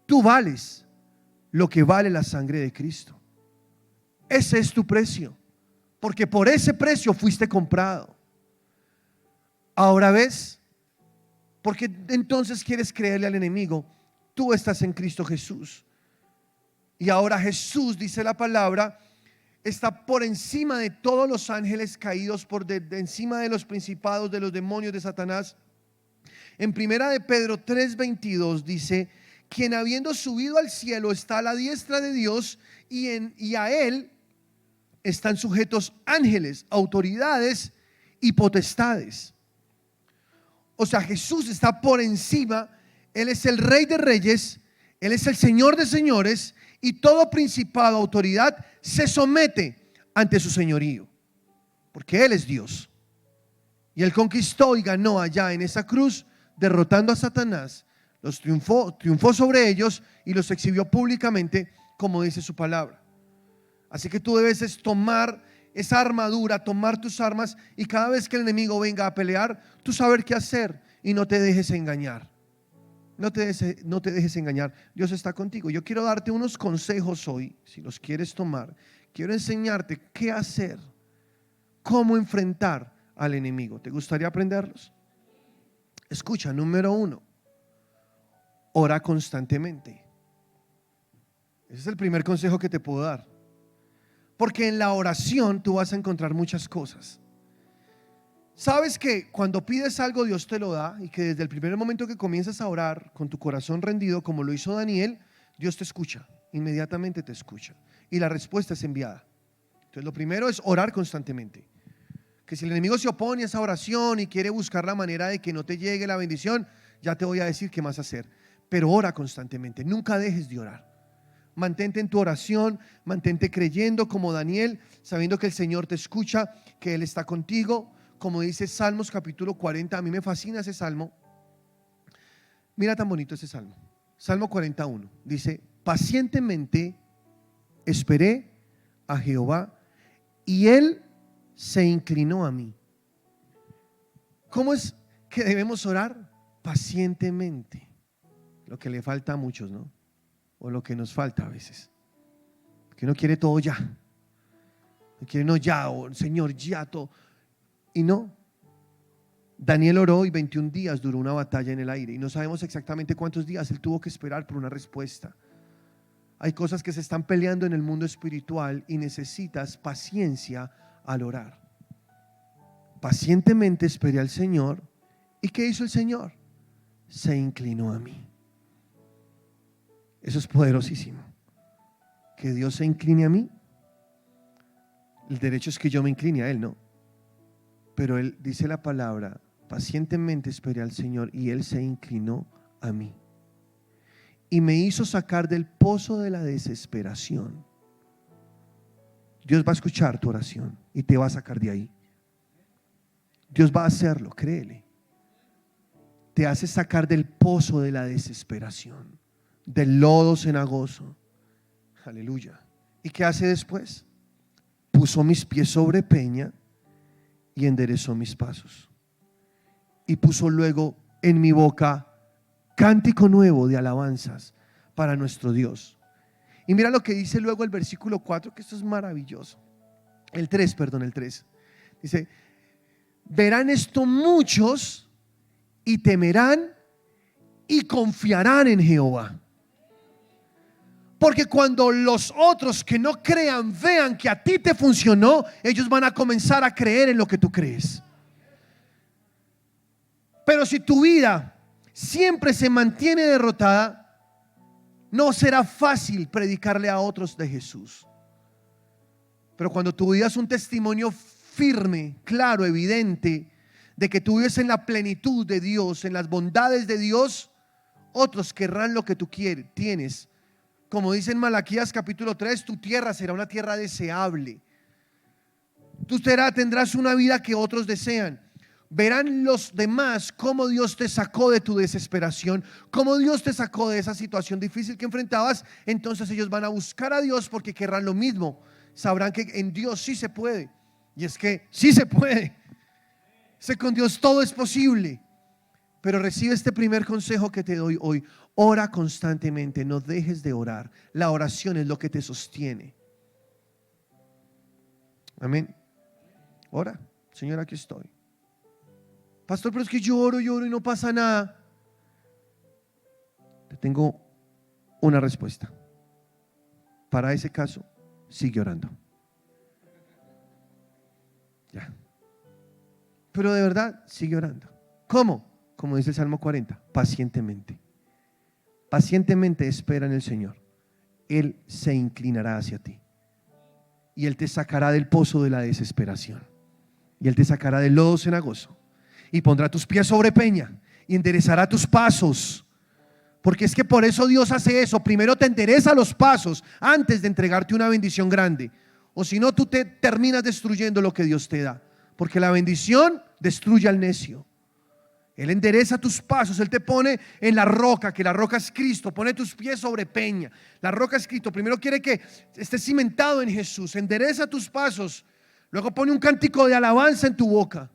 Tú vales lo que vale la sangre de Cristo. Ese es tu precio, porque por ese precio fuiste comprado. Ahora ves, porque entonces quieres creerle al enemigo. Tú estás en Cristo Jesús. Y ahora Jesús, dice la palabra, está por encima de todos los ángeles caídos, por encima de los principados, de los demonios, de Satanás. En primera de Pedro 3:22 dice: quien habiendo subido al cielo está a la diestra de Dios, y a él están sujetos ángeles, autoridades y potestades. O sea, Jesús está por encima. Él es el Rey de Reyes, Él es el Señor de Señores, y todo principado, autoridad se somete ante su señorío, porque Él es Dios. Y Él conquistó y ganó allá en esa cruz, derrotando a Satanás. Los triunfó sobre ellos y los exhibió públicamente, como dice su palabra. Así que tú debes tomar esa armadura, tomar tus armas, y cada vez que el enemigo venga a pelear, tú saber qué hacer y no te dejes engañar. No te dejes engañar. Dios está contigo. Yo quiero darte unos consejos hoy, si los quieres tomar. Quiero enseñarte qué hacer, cómo enfrentar al enemigo. ¿Te gustaría aprenderlos? Escucha, número 1, ora constantemente. Ese es el primer consejo que te puedo dar. Porque en la oración tú vas a encontrar muchas cosas. Sabes que cuando pides algo Dios te lo da, y que desde el primer momento que comienzas a orar con tu corazón rendido, como lo hizo Daniel, Dios te escucha, inmediatamente te escucha, y la respuesta es enviada. Entonces lo primero es orar constantemente. Que si el enemigo se opone a esa oración y quiere buscar la manera de que no te llegue la bendición, ya te voy a decir qué más hacer. Pero ora constantemente, nunca dejes de orar. Mantente en tu oración, mantente creyendo como Daniel, sabiendo que el Señor te escucha, que Él está contigo. Como dice Salmos capítulo 40, a mí me fascina ese salmo. Mira tan bonito ese salmo. Salmo 41 dice: pacientemente esperé a Jehová y Él se inclinó a mí. ¿Cómo es que debemos orar? Pacientemente. Lo que le falta a muchos, ¿no? O lo que nos falta a veces, que uno quiere todo ya, quiere no ya, o Señor ya todo. Y no. Daniel oró y 21 días duró una batalla en el aire, y no sabemos exactamente cuántos días él tuvo que esperar por una respuesta. Hay cosas que se están peleando en el mundo espiritual y necesitas paciencia al orar. Pacientemente esperé al Señor. ¿Y qué hizo el Señor? Se inclinó a mí. Eso es poderosísimo. Que Dios se incline a mí. El derecho es que yo me incline a Él, ¿no? Pero Él dice la palabra: pacientemente esperé al Señor y Él se inclinó a mí y me hizo sacar del pozo de la desesperación. Dios va a escuchar tu oración y te va a sacar de ahí. Dios va a hacerlo, créele. Te hace sacar del pozo de la desesperación, del lodo cenagoso. Aleluya. ¿Y qué hace después? Puso mis pies sobre peña y enderezó mis pasos. Y puso luego en mi boca cántico nuevo de alabanzas para nuestro Dios. Y mira lo que dice luego el versículo 4, que esto es maravilloso. El 3. Dice, verán esto muchos y temerán y confiarán en Jehová. Porque cuando los otros que no crean vean que a ti te funcionó, ellos van a comenzar a creer en lo que tú crees. Pero si tu vida siempre se mantiene derrotada, no será fácil predicarle a otros de Jesús. Pero cuando tu vida es un testimonio firme, claro, evidente, de que tú vives en la plenitud de Dios, en las bondades de Dios, otros querrán lo que tú tienes. Como dice en Malaquías capítulo 3, tu tierra será una tierra deseable. Tú tendrás una vida que otros desean. Verán los demás cómo Dios te sacó de tu desesperación, cómo Dios te sacó de esa situación difícil que enfrentabas. Entonces ellos van a buscar a Dios porque querrán lo mismo. Sabrán que en Dios sí se puede. Y es que sí se puede. Sé con Dios todo es posible. Pero recibe este primer consejo que te doy hoy. Ora constantemente, no dejes de orar. La oración es lo que te sostiene. Amén. Ora, Señor, aquí estoy. Pastor, pero es que yo oro y no pasa nada. Te tengo una respuesta. Para ese caso, sigue orando. Ya. Pero de verdad, sigue orando. ¿Cómo? Como dice el Salmo 40, pacientemente. Pacientemente espera en el Señor. Él se inclinará hacia ti. Y Él te sacará del pozo de la desesperación. Y Él te sacará del lodo cenagoso. Y pondrá tus pies sobre peña. Y enderezará tus pasos. Porque es que por eso Dios hace eso. Primero te endereza los pasos antes de entregarte una bendición grande. O si no, tú te terminas destruyendo lo que Dios te da. Porque la bendición destruye al necio. Él endereza tus pasos, Él te pone en la roca, que la roca es Cristo, pone tus pies sobre peña. La roca es Cristo, primero quiere que estés cimentado en Jesús, endereza tus pasos, luego pone un cántico de alabanza en tu boca,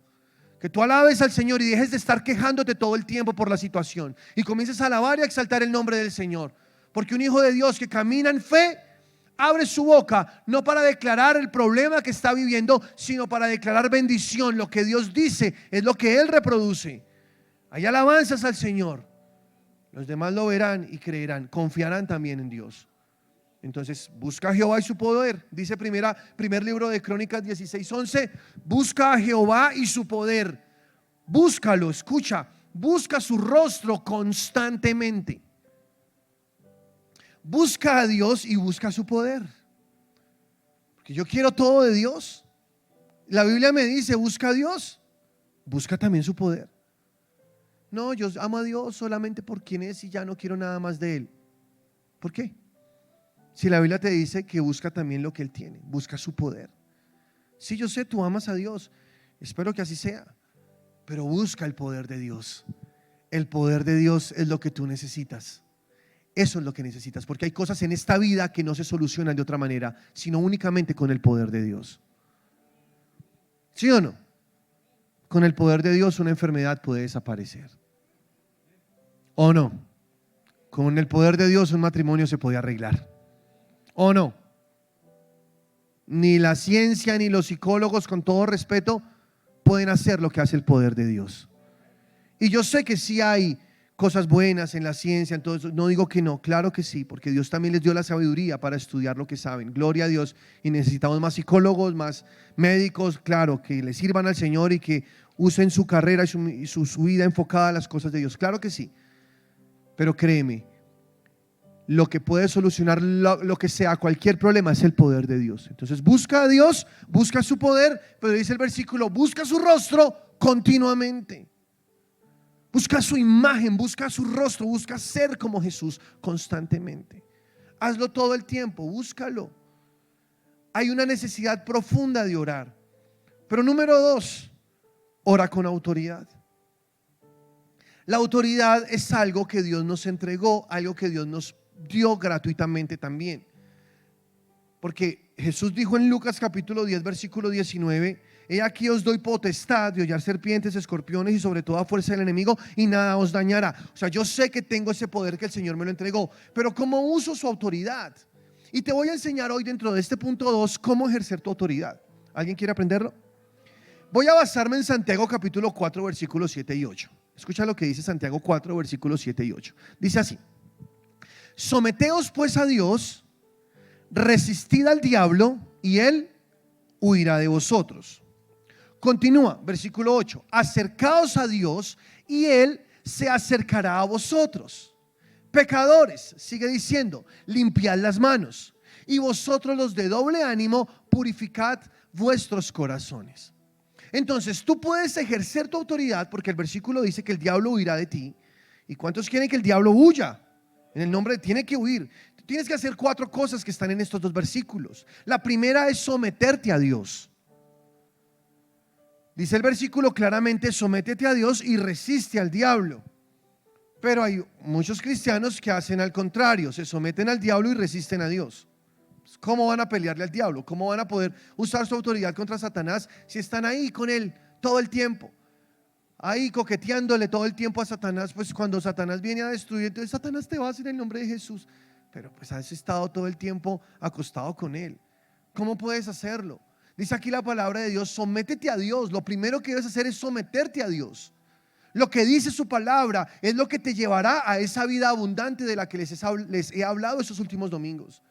que tú alabes al Señor y dejes de estar quejándote todo el tiempo por la situación y comiences a alabar y a exaltar el nombre del Señor. Porque un hijo de Dios que camina en fe abre su boca no para declarar el problema que está viviendo, sino para declarar bendición. Lo que Dios dice es lo que Él reproduce. Hay alabanzas al Señor. Los demás lo verán y creerán, confiarán también en Dios. Entonces busca a Jehová y su poder. Dice primer libro de Crónicas 16:11. Busca a Jehová y su poder. Búscalo, escucha. Busca su rostro constantemente. Busca a Dios y busca su poder. Porque yo quiero todo de Dios. La Biblia me dice, busca a Dios. Busca también su poder. No, yo amo a Dios solamente por quien es y ya no quiero nada más de Él. ¿Por qué? Si la Biblia te dice que busca también lo que Él tiene, busca su poder. Sí, yo sé, tú amas a Dios, espero que así sea, pero busca el poder de Dios. El poder de Dios es lo que tú necesitas. Eso es lo que necesitas, porque hay cosas en esta vida que no se solucionan de otra manera, sino únicamente con el poder de Dios. ¿Sí o no? Con el poder de Dios una enfermedad puede desaparecer. ¿O no? Con el poder de Dios un matrimonio se puede arreglar. ¿O no? Ni la ciencia ni los psicólogos, con todo respeto, pueden hacer lo que hace el poder de Dios. Y yo sé que sí hay cosas buenas en la ciencia, entonces no digo que no, claro que sí, porque Dios también les dio la sabiduría para estudiar lo que saben. Gloria a Dios. Y necesitamos más psicólogos, más médicos, claro, que le sirvan al Señor y que usen su carrera y su vida enfocada a las cosas de Dios. Claro que sí. Pero créeme, lo que puede solucionar lo que sea, cualquier problema, es el poder de Dios. Entonces busca a Dios, busca su poder, pero dice el versículo, busca su rostro continuamente. Busca su imagen, busca su rostro, busca ser como Jesús constantemente. Hazlo todo el tiempo, búscalo. hay una necesidad profunda de orar. Pero número 2, ora con autoridad. La autoridad es algo que Dios nos entregó, algo que Dios nos dio gratuitamente también. Porque Jesús dijo en Lucas capítulo 10, versículo 19: he aquí os doy potestad de hollar serpientes, escorpiones y sobre toda fuerza del enemigo, y nada os dañará. O sea, yo sé que tengo ese poder que el Señor me lo entregó, pero ¿cómo uso su autoridad? Y te voy a enseñar hoy, dentro de este punto 2, cómo ejercer tu autoridad. ¿Alguien quiere aprenderlo? Voy a basarme en Santiago capítulo 4, versículos 7 y 8. Escucha lo que dice Santiago 4, versículos 7 y 8. Dice así: someteos pues a Dios, resistid al diablo y él huirá de vosotros. Continúa, versículo 8: acercaos a Dios y él se acercará a vosotros. Pecadores, sigue diciendo, limpiad las manos, y vosotros los de doble ánimo, purificad vuestros corazones. Entonces tú puedes ejercer tu autoridad, porque el versículo dice que el diablo huirá de ti. ¿Y cuántos quieren que el diablo huya? En el nombre, tiene que huir. Tienes que hacer 4 cosas que están en estos 2 versículos. La primera es someterte a Dios. Dice el versículo claramente: sométete a Dios y resiste al diablo. Pero hay muchos cristianos que hacen al contrario, se someten al diablo y resisten a Dios. ¿Cómo van a pelearle al diablo? ¿Cómo van a poder usar su autoridad contra Satanás si están ahí con él todo el tiempo? Ahí coqueteándole todo el tiempo a Satanás. Pues cuando Satanás viene a destruir, entonces Satanás te va a hacer en el nombre de Jesús. Pero pues has estado todo el tiempo acostado con él. ¿Cómo puedes hacerlo? Dice aquí la palabra de Dios: sométete a Dios. Lo primero que debes hacer es someterte a Dios. Lo que dice su palabra es lo que te llevará a esa vida abundante de la que les he hablado estos últimos domingos.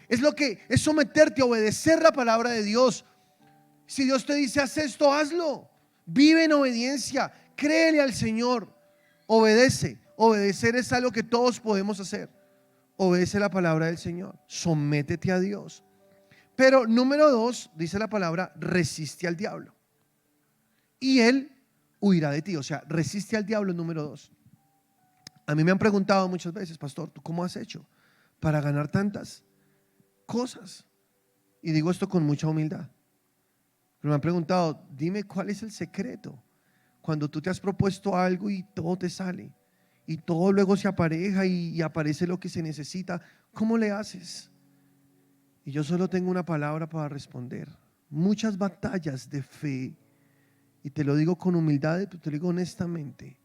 Es lo que es someterte a obedecer la palabra de Dios. Si Dios te dice haz esto, hazlo. Vive en obediencia, créele al Señor, obedece. Obedecer es algo que todos podemos hacer. Obedece la palabra del Señor, sométete a Dios. Pero número 2, dice la palabra: resiste al diablo y él huirá de ti. O sea, resiste al diablo, número 2. A mí me han preguntado muchas veces: pastor, ¿tú cómo has hecho para ganar tantas cosas? Y digo esto con mucha humildad. Pero me han preguntado: dime cuál es el secreto cuando tú te has propuesto algo y todo te sale y todo luego se apareja y aparece lo que se necesita. ¿Cómo le haces? Y yo solo tengo una palabra para responder: muchas batallas de fe, y te lo digo con humildad, te lo digo honestamente,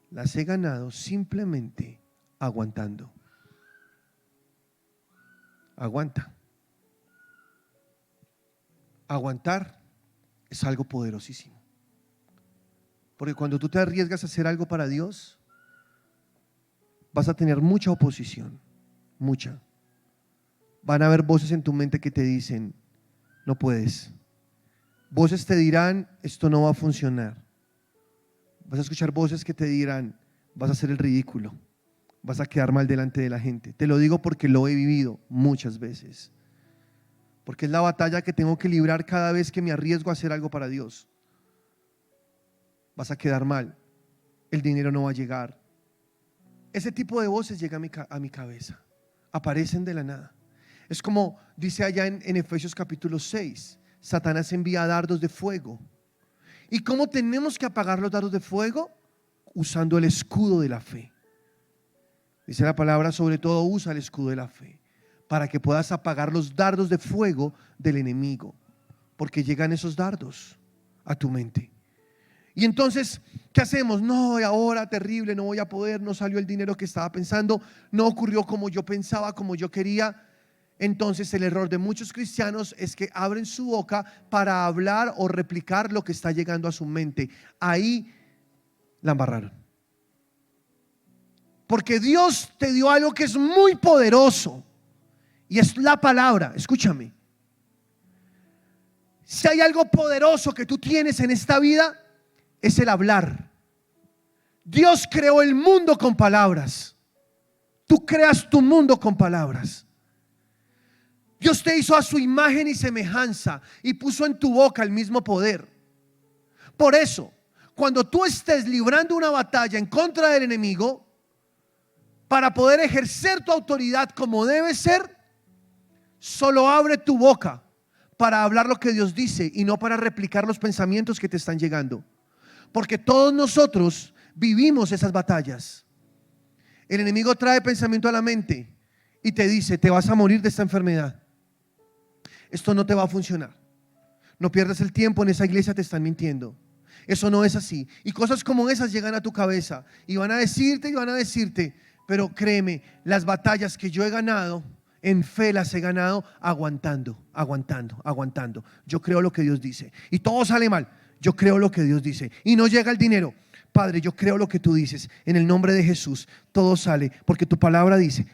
las he ganado simplemente aguantando. Aguanta. Aguantar es algo poderosísimo. Porque cuando tú te arriesgas a hacer algo para Dios, vas a tener mucha oposición, mucha. Van a haber voces en tu mente que te dicen: no puedes. Voces te dirán: esto no va a funcionar. Vas a escuchar voces que te dirán: vas a hacer el ridículo, vas a quedar mal delante de la gente. Te lo digo porque lo he vivido muchas veces. Porque es la batalla que tengo que librar cada vez que me arriesgo a hacer algo para Dios. Vas a quedar mal, el dinero no va a llegar. Ese tipo de voces llegan a mi cabeza, aparecen de la nada. Es como dice allá en Efesios capítulo 6, Satanás envía dardos de fuego. ¿Y cómo tenemos que apagar los dardos de fuego? Usando el escudo de la fe. Dice la palabra: sobre todo usa el escudo de la fe, para que puedas apagar los dardos de fuego del enemigo, porque llegan esos dardos a tu mente. Y entonces, ¿qué hacemos? No, ahora terrible, no voy a poder, no salió el dinero que estaba pensando, no ocurrió como yo pensaba, como yo quería. Entonces el error de muchos cristianos es que abren su boca para hablar o replicar lo que está llegando a su mente. Ahí la embarraron. Porque Dios te dio algo que es muy poderoso, y es la palabra. Escúchame. Si hay algo poderoso que tú tienes en esta vida, es el hablar. Dios creó el mundo con palabras. Tú creas tu mundo con palabras. Dios te hizo a su imagen y semejanza y puso en tu boca el mismo poder. Por eso, cuando tú estés librando una batalla en contra del enemigo, para poder ejercer tu autoridad como debe ser, solo abre tu boca para hablar lo que Dios dice y no para replicar los pensamientos que te están llegando. Porque todos nosotros vivimos esas batallas. El enemigo trae pensamiento a la mente y te dice: te vas a morir de esta enfermedad. Esto no te va a funcionar. No pierdas el tiempo, en esa iglesia te están mintiendo. Eso no es así. Y cosas como esas llegan a tu cabeza y van a decirte, pero créeme, las batallas que yo he ganado, en fe las he ganado aguantando. Yo creo lo que Dios dice y todo sale mal. Yo creo lo que Dios dice y no llega el dinero. Padre, yo creo lo que tú dices. En el nombre de Jesús, todo sale porque tu palabra dice,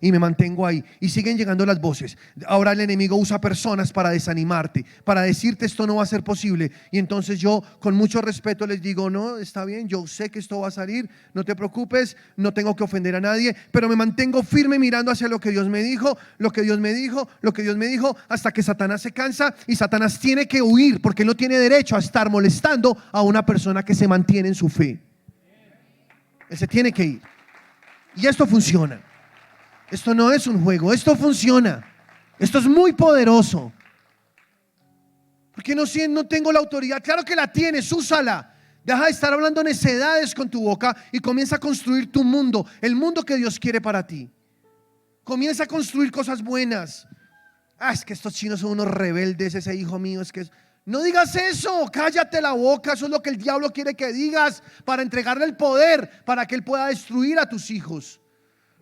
y me mantengo ahí. Y siguen llegando las voces. Ahora el enemigo usa personas para desanimarte, para decirte: esto no va a ser posible. Y entonces yo, con mucho respeto, les digo: no, está bien, yo sé que esto va a salir, no te preocupes, no tengo que ofender a nadie, pero me mantengo firme mirando hacia lo que Dios me dijo, hasta que Satanás se cansa y Satanás tiene que huir, porque él no tiene derecho a estar molestando a una persona que se mantiene en su fe. Él se tiene que ir. Y esto funciona. Esto no es un juego, esto funciona. Esto es muy poderoso. Porque no tengo la autoridad. Claro que la tienes, úsala. Deja de estar hablando necedades con tu boca y comienza a construir tu mundo, el mundo que Dios quiere para ti. Comienza a construir cosas buenas. Es que estos chinos son unos rebeldes, ese hijo mío es que... No digas eso, cállate la boca. Eso es lo que el diablo quiere que digas, para entregarle el poder, para que él pueda destruir a tus hijos.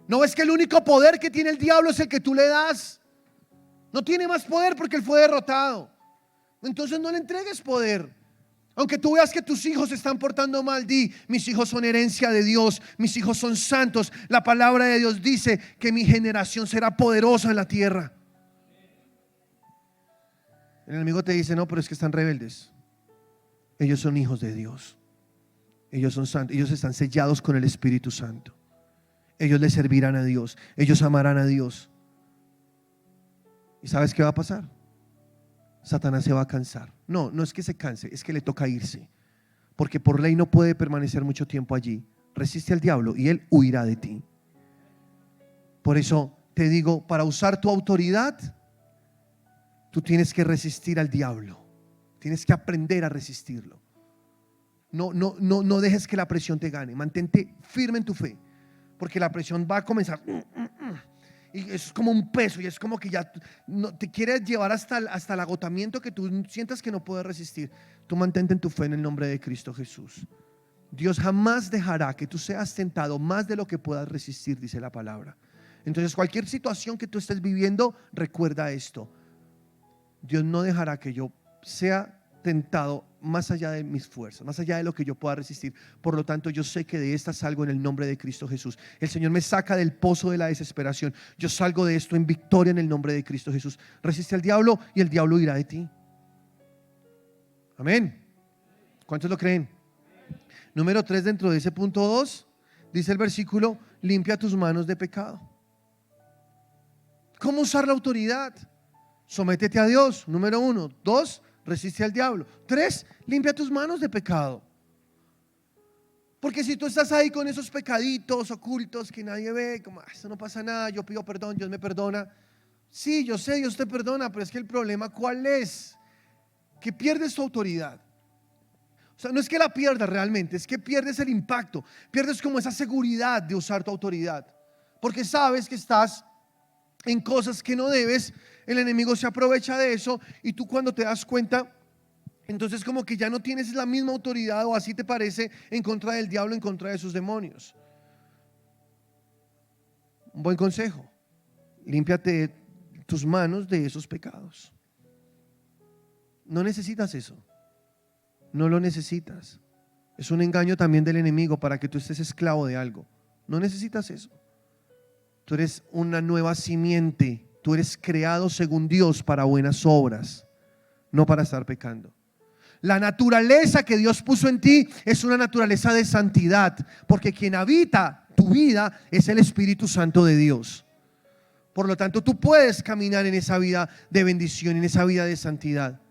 ¿No ves que el único poder que tiene el diablo es el que tú le das? No tiene más poder porque él fue derrotado. Entonces no le entregues poder. Aunque tú veas que tus hijos se están portando mal, di: mis hijos son herencia de Dios, mis hijos son santos. La palabra de Dios dice que mi generación será poderosa en la tierra. El enemigo te dice: no, pero es que están rebeldes. Ellos son hijos de Dios. Ellos son santos. Ellos están sellados con el Espíritu Santo. Ellos le servirán a Dios. Ellos amarán a Dios. ¿Y sabes qué va a pasar? Satanás se va a cansar. No es que se canse, es que le toca irse. Porque por ley no puede permanecer mucho tiempo allí. Resiste al diablo y él huirá de ti. Por eso te digo, para usar tu autoridad, tú tienes que resistir al diablo. Tienes que aprender a resistirlo. No dejes que la presión te gane. Mantente firme en tu fe, porque la presión va a comenzar. Y es como un peso, y es como que ya te quiere llevar hasta el agotamiento, que tú sientas que no puedes resistir. Tú mantente en tu fe en el nombre de Cristo Jesús. Dios jamás dejará que tú seas tentado más de lo que puedas resistir, dice la palabra. Entonces, cualquier situación que tú estés viviendo, recuerda esto: Dios no dejará que yo sea tentado más allá de mis fuerzas, más allá de lo que yo pueda resistir. Por lo tanto, yo sé que de esta salgo en el nombre de Cristo Jesús. El Señor me saca del pozo de la desesperación. Yo salgo de esto en victoria en el nombre de Cristo Jesús. Resiste al diablo y el diablo irá de ti. Amén. ¿Cuántos lo creen? Número 3, dentro de ese punto 2, dice el versículo: limpia tus manos de pecado. ¿Cómo usar la autoridad? Sométete a Dios, número 1. 2, resiste al diablo. 3, limpia tus manos de pecado. Porque si tú estás ahí con esos pecaditos ocultos que nadie ve, como esto no pasa nada, yo pido perdón, Dios me perdona. Sí, yo sé, Dios te perdona, pero es que el problema, ¿cuál es? Que pierdes tu autoridad. O sea, no es que la pierdas realmente, es que pierdes el impacto, pierdes como esa seguridad de usar tu autoridad, porque sabes que estás en cosas que no debes. El enemigo se aprovecha de eso, y tú, cuando te das cuenta, entonces como que ya no tienes la misma autoridad, o así te parece, en contra del diablo, en contra de sus demonios. Un buen consejo: límpiate tus manos de esos pecados. No necesitas eso, no lo necesitas. Es un engaño también del enemigo para que tú estés esclavo de algo. No necesitas eso. Tú eres una nueva simiente. Tú eres creado según Dios para buenas obras, no para estar pecando. La naturaleza que Dios puso en ti es una naturaleza de santidad, porque quien habita tu vida es el Espíritu Santo de Dios. Por lo tanto, tú puedes caminar en esa vida de bendición, en esa vida de santidad.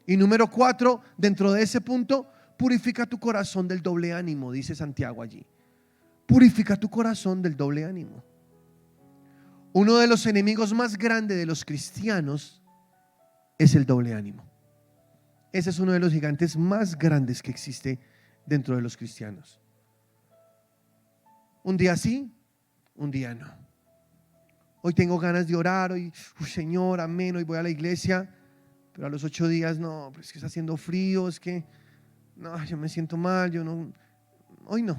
Y número 4, dentro de ese punto: purifica tu corazón del doble ánimo, dice Santiago allí. Purifica tu corazón del doble ánimo. Uno de los enemigos más grandes de los cristianos es el doble ánimo. Ese es uno de los gigantes más grandes que existe dentro de los cristianos. Un día sí, un día no. Hoy tengo ganas de orar, hoy, Señor, amén, hoy voy a la iglesia, pero a los 8 días no, pues es que está haciendo frío, es que no, yo me siento mal, yo no, hoy no.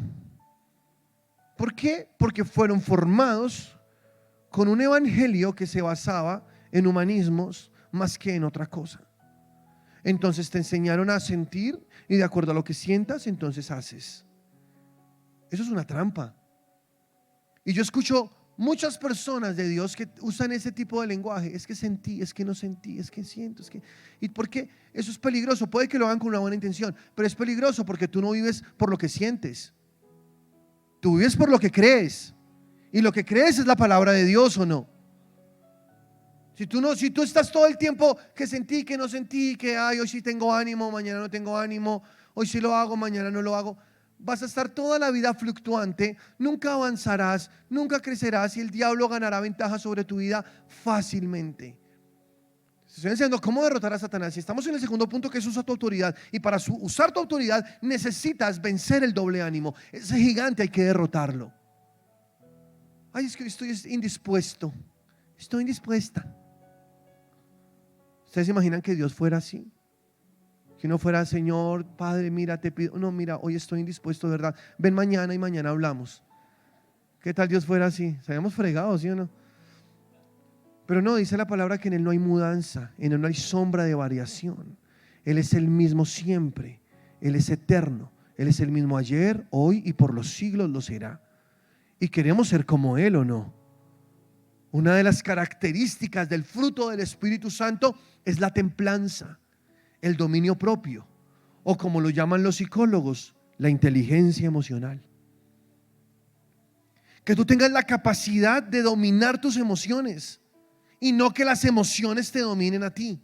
¿Por qué? Porque fueron formados con un evangelio que se basaba en humanismos más que en otra cosa. Entonces te enseñaron a sentir y de acuerdo a lo que sientas, entonces haces. Eso es una trampa. Y yo escucho muchas personas de Dios que usan ese tipo de lenguaje. Es que sentí, es que no sentí, es que siento, es que... ¿Y por qué? Eso es peligroso. Puede que lo hagan con una buena intención, pero es peligroso porque tú no vives por lo que sientes. Tú vives por lo que crees. Y lo que crees es la palabra de Dios, ¿o no? Si tú estás todo el tiempo que sentí, que no sentí, que ay, hoy sí tengo ánimo, mañana no tengo ánimo, hoy sí lo hago, mañana no lo hago, vas a estar toda la vida fluctuante, nunca avanzarás, nunca crecerás y el diablo ganará ventaja sobre tu vida fácilmente. Estoy enseñando cómo derrotar a Satanás y estamos en el segundo punto, que es usar tu autoridad, y para usar tu autoridad necesitas vencer el doble ánimo. Ese gigante hay que derrotarlo. Ay, es que estoy indispuesto, estoy indispuesta. ¿Ustedes se imaginan que Dios fuera así? Que no fuera, Señor, Padre, mira, te pido, no, mira, hoy estoy indispuesto, ¿verdad? Ven mañana y mañana hablamos. ¿Qué tal Dios fuera así? Estaríamos fregados, ¿sí o no? Pero no, dice la palabra que en Él no hay mudanza, en Él no hay sombra de variación. Él es el mismo siempre, Él es eterno, Él es el mismo ayer, hoy y por los siglos lo será. Y queremos ser como Él, ¿o no? Una de las características del fruto del Espíritu Santo es la templanza, el dominio propio, o como lo llaman los psicólogos, la inteligencia emocional. Que tú tengas la capacidad de dominar tus emociones y no que las emociones te dominen a ti.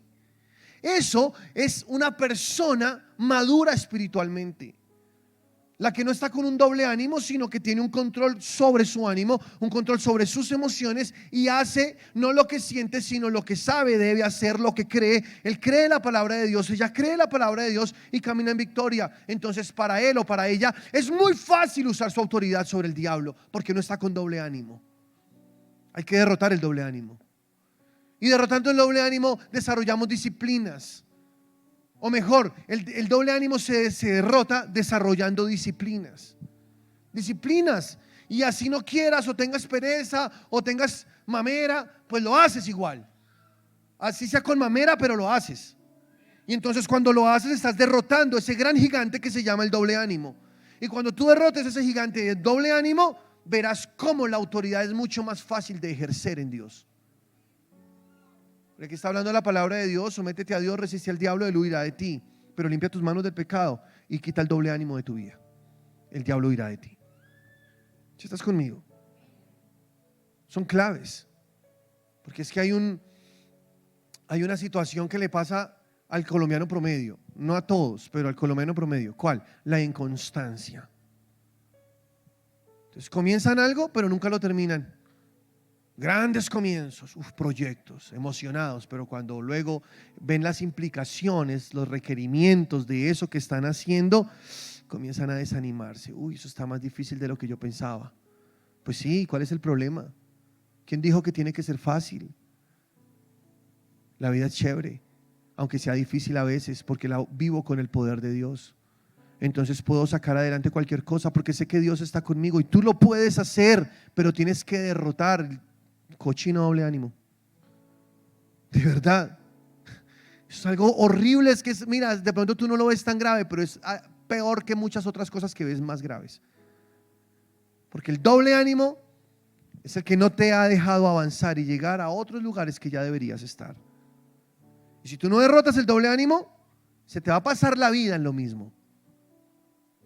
Eso es una persona madura espiritualmente. La que no está con un doble ánimo, sino que tiene un control sobre su ánimo, un control sobre sus emociones y hace no lo que siente, sino lo que sabe debe hacer, lo que cree. Él cree la palabra de Dios, ella cree la palabra de Dios y camina en victoria. Entonces para él o para ella es muy fácil usar su autoridad sobre el diablo porque no está con doble ánimo. Hay que derrotar el doble ánimo. Y derrotando el doble ánimo desarrollamos disciplinas. O mejor, el doble ánimo se derrota desarrollando disciplinas. Disciplinas. Y así no quieras o tengas pereza o tengas mamera, pues lo haces igual. Así sea con mamera, pero lo haces. Y entonces cuando lo haces estás derrotando ese gran gigante que se llama el doble ánimo. Y cuando tú derrotes ese gigante de doble ánimo, verás cómo la autoridad es mucho más fácil de ejercer en Dios. Aquí está hablando la palabra de Dios. Sométete a Dios, resiste al diablo, él huirá de ti, pero limpia tus manos del pecado y quita el doble ánimo de tu vida. El diablo huirá de ti. ¿Sí estás conmigo? Son claves, porque es que hay una situación que le pasa al colombiano promedio, no a todos, pero al colombiano promedio. ¿Cuál? La inconstancia. Entonces comienzan algo, pero nunca lo terminan. Grandes comienzos, proyectos, emocionados, pero cuando luego ven las implicaciones, los requerimientos de eso que están haciendo, comienzan a desanimarse. Eso está más difícil de lo que yo pensaba. Pues sí, ¿cuál es el problema? ¿Quién dijo que tiene que ser fácil? La vida es chévere, aunque sea difícil a veces, porque la vivo con el poder de Dios. Entonces puedo sacar adelante cualquier cosa porque sé que Dios está conmigo y tú lo puedes hacer, pero tienes que derrotar cochino doble ánimo. De verdad. Es algo horrible. Es que mira, de pronto tú no lo ves tan grave, pero es peor que muchas otras cosas que ves más graves. Porque el doble ánimo es el que no te ha dejado avanzar y llegar a otros lugares que ya deberías estar. Y si tú no derrotas el doble ánimo, se te va a pasar la vida en lo mismo.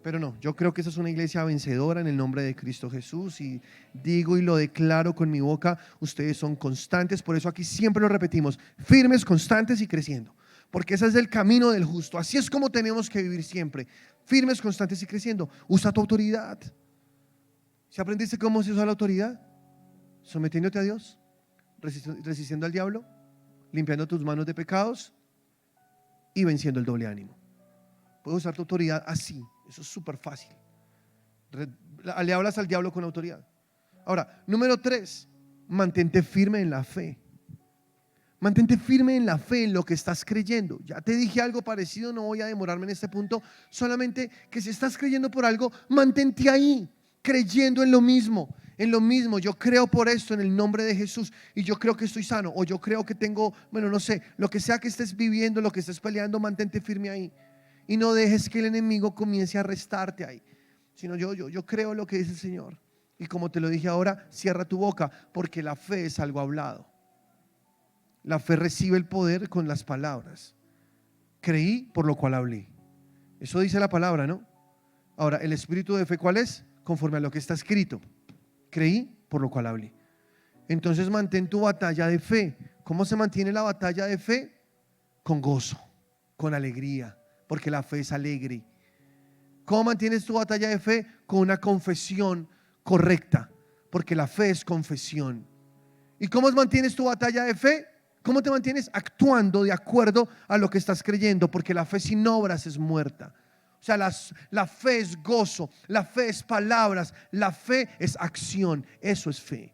Pero no, yo creo que esa es una iglesia vencedora en el nombre de Cristo Jesús y digo y lo declaro con mi boca, ustedes son constantes, por eso aquí siempre lo repetimos, firmes, constantes y creciendo, porque ese es el camino del justo, así es como tenemos que vivir siempre, firmes, constantes y creciendo. Usa tu autoridad. ¿Si aprendiste cómo se usa la autoridad? Sometiéndote a Dios, resistiendo al diablo, limpiando tus manos de pecados y venciendo el doble ánimo. Puedes usar tu autoridad así. Eso es súper fácil. Le hablas al diablo con autoridad. Ahora, número 3, mantente firme en la fe. Mantente firme en la fe, en lo que estás creyendo. Ya te dije algo parecido, no voy a demorarme en este punto. Solamente que si estás creyendo por algo, mantente ahí, creyendo en lo mismo. En lo mismo, yo creo por esto en el nombre de Jesús y yo creo que estoy sano, o yo creo que tengo, bueno, no sé, lo que sea que estés viviendo, lo que estés peleando, mantente firme ahí. Y no dejes que el enemigo comience a arrestarte ahí. Sino yo creo lo que dice el Señor. Y como te lo dije ahora, cierra tu boca, porque la fe es algo hablado. La fe recibe el poder con las palabras. Creí, por lo cual hablé. Eso dice la palabra, ¿no? Ahora, el espíritu de fe, ¿cuál es? Conforme a lo que está escrito. Creí, por lo cual hablé. Entonces mantén tu batalla de fe. ¿Cómo se mantiene la batalla de fe? Con gozo, con alegría, porque la fe es alegre. ¿Cómo mantienes tu batalla de fe? Con una confesión correcta, porque la fe es confesión. ¿Y cómo mantienes tu batalla de fe? ¿Cómo te mantienes? Actuando de acuerdo a lo que estás creyendo, porque la fe sin obras es muerta. O sea, la fe es gozo, la fe es palabras, la fe es acción. Eso es fe.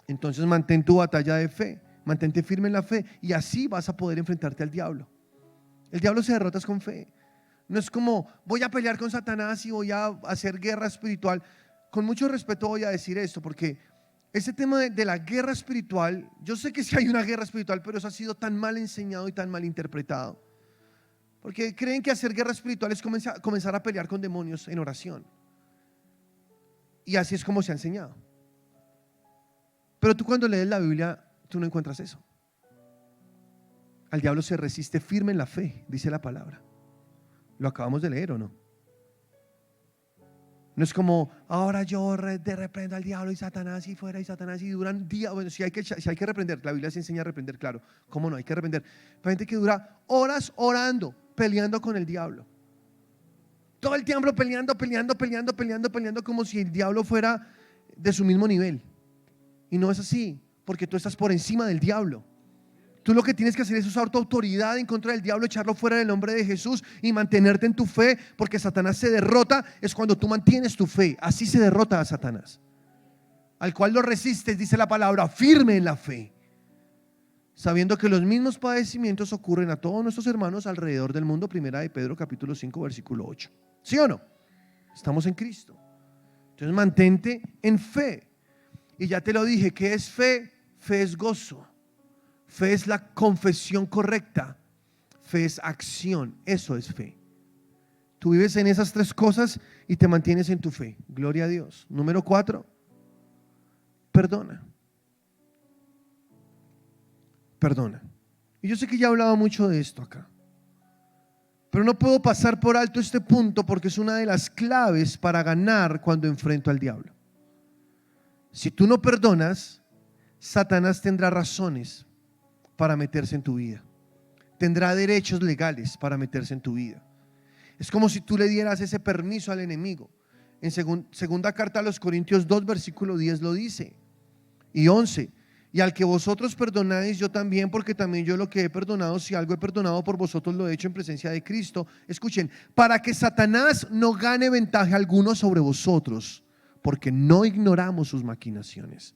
Entonces mantén tu batalla de fe, mantente firme en la fe y así vas a poder enfrentarte al diablo. El diablo se derrota con fe. No es como voy a pelear con Satanás y voy a hacer guerra espiritual. Con mucho respeto voy a decir esto, porque ese tema de la guerra espiritual, yo sé que sí hay una guerra espiritual, pero eso ha sido tan mal enseñado y tan mal interpretado. Porque creen que hacer guerra espiritual es comenzar a pelear con demonios en oración. Y así es como se ha enseñado. Pero tú cuando lees la Biblia, tú no encuentras eso. Al diablo se resiste firme en la fe, dice la palabra. ¿Lo acabamos de leer o no? No es como, ahora yo reprendo al diablo y Satanás y fuera y Satanás y duran días. Bueno, si hay que reprender, la Biblia se enseña a reprender, claro. ¿Cómo no? Hay que reprender. Hay gente que dura horas orando, peleando con el diablo. Todo el tiempo peleando, como si el diablo fuera de su mismo nivel. Y no es así, porque tú estás por encima del diablo. Tú lo que tienes que hacer es usar tu autoridad en contra del diablo, echarlo fuera en el nombre de Jesús y mantenerte en tu fe, porque Satanás se derrota, es cuando tú mantienes tu fe. Así se derrota a Satanás, al cual lo resistes, dice la palabra, firme en la fe, sabiendo que los mismos padecimientos ocurren a todos nuestros hermanos alrededor del mundo. Primera de Pedro capítulo 5 versículo 8. ¿Sí o no? Estamos en Cristo. Entonces mantente en fe. Y ya te lo dije, ¿qué es fe? Fe es gozo. Fe es la confesión correcta. Fe es acción. Eso es fe. Tú vives en esas 3 cosas y te mantienes en tu fe. Gloria a Dios. Número 4, perdona. Perdona. Y yo sé que ya he hablado mucho de esto acá, pero no puedo pasar por alto este punto porque es una de las claves para ganar cuando enfrento al diablo. Si tú no perdonas, Satanás tendrá razones para meterse en tu vida. Tendrá derechos legales para meterse en tu vida. Es como si tú le dieras ese permiso al enemigo. En segunda carta a los Corintios 2 versículo 10 lo dice y 11. Y al que vosotros perdonáis, yo también, porque también yo lo que he perdonado, si algo he perdonado por vosotros, lo he hecho en presencia de Cristo. Escuchen, para que Satanás no gane ventaja alguno sobre vosotros, porque no ignoramos sus maquinaciones.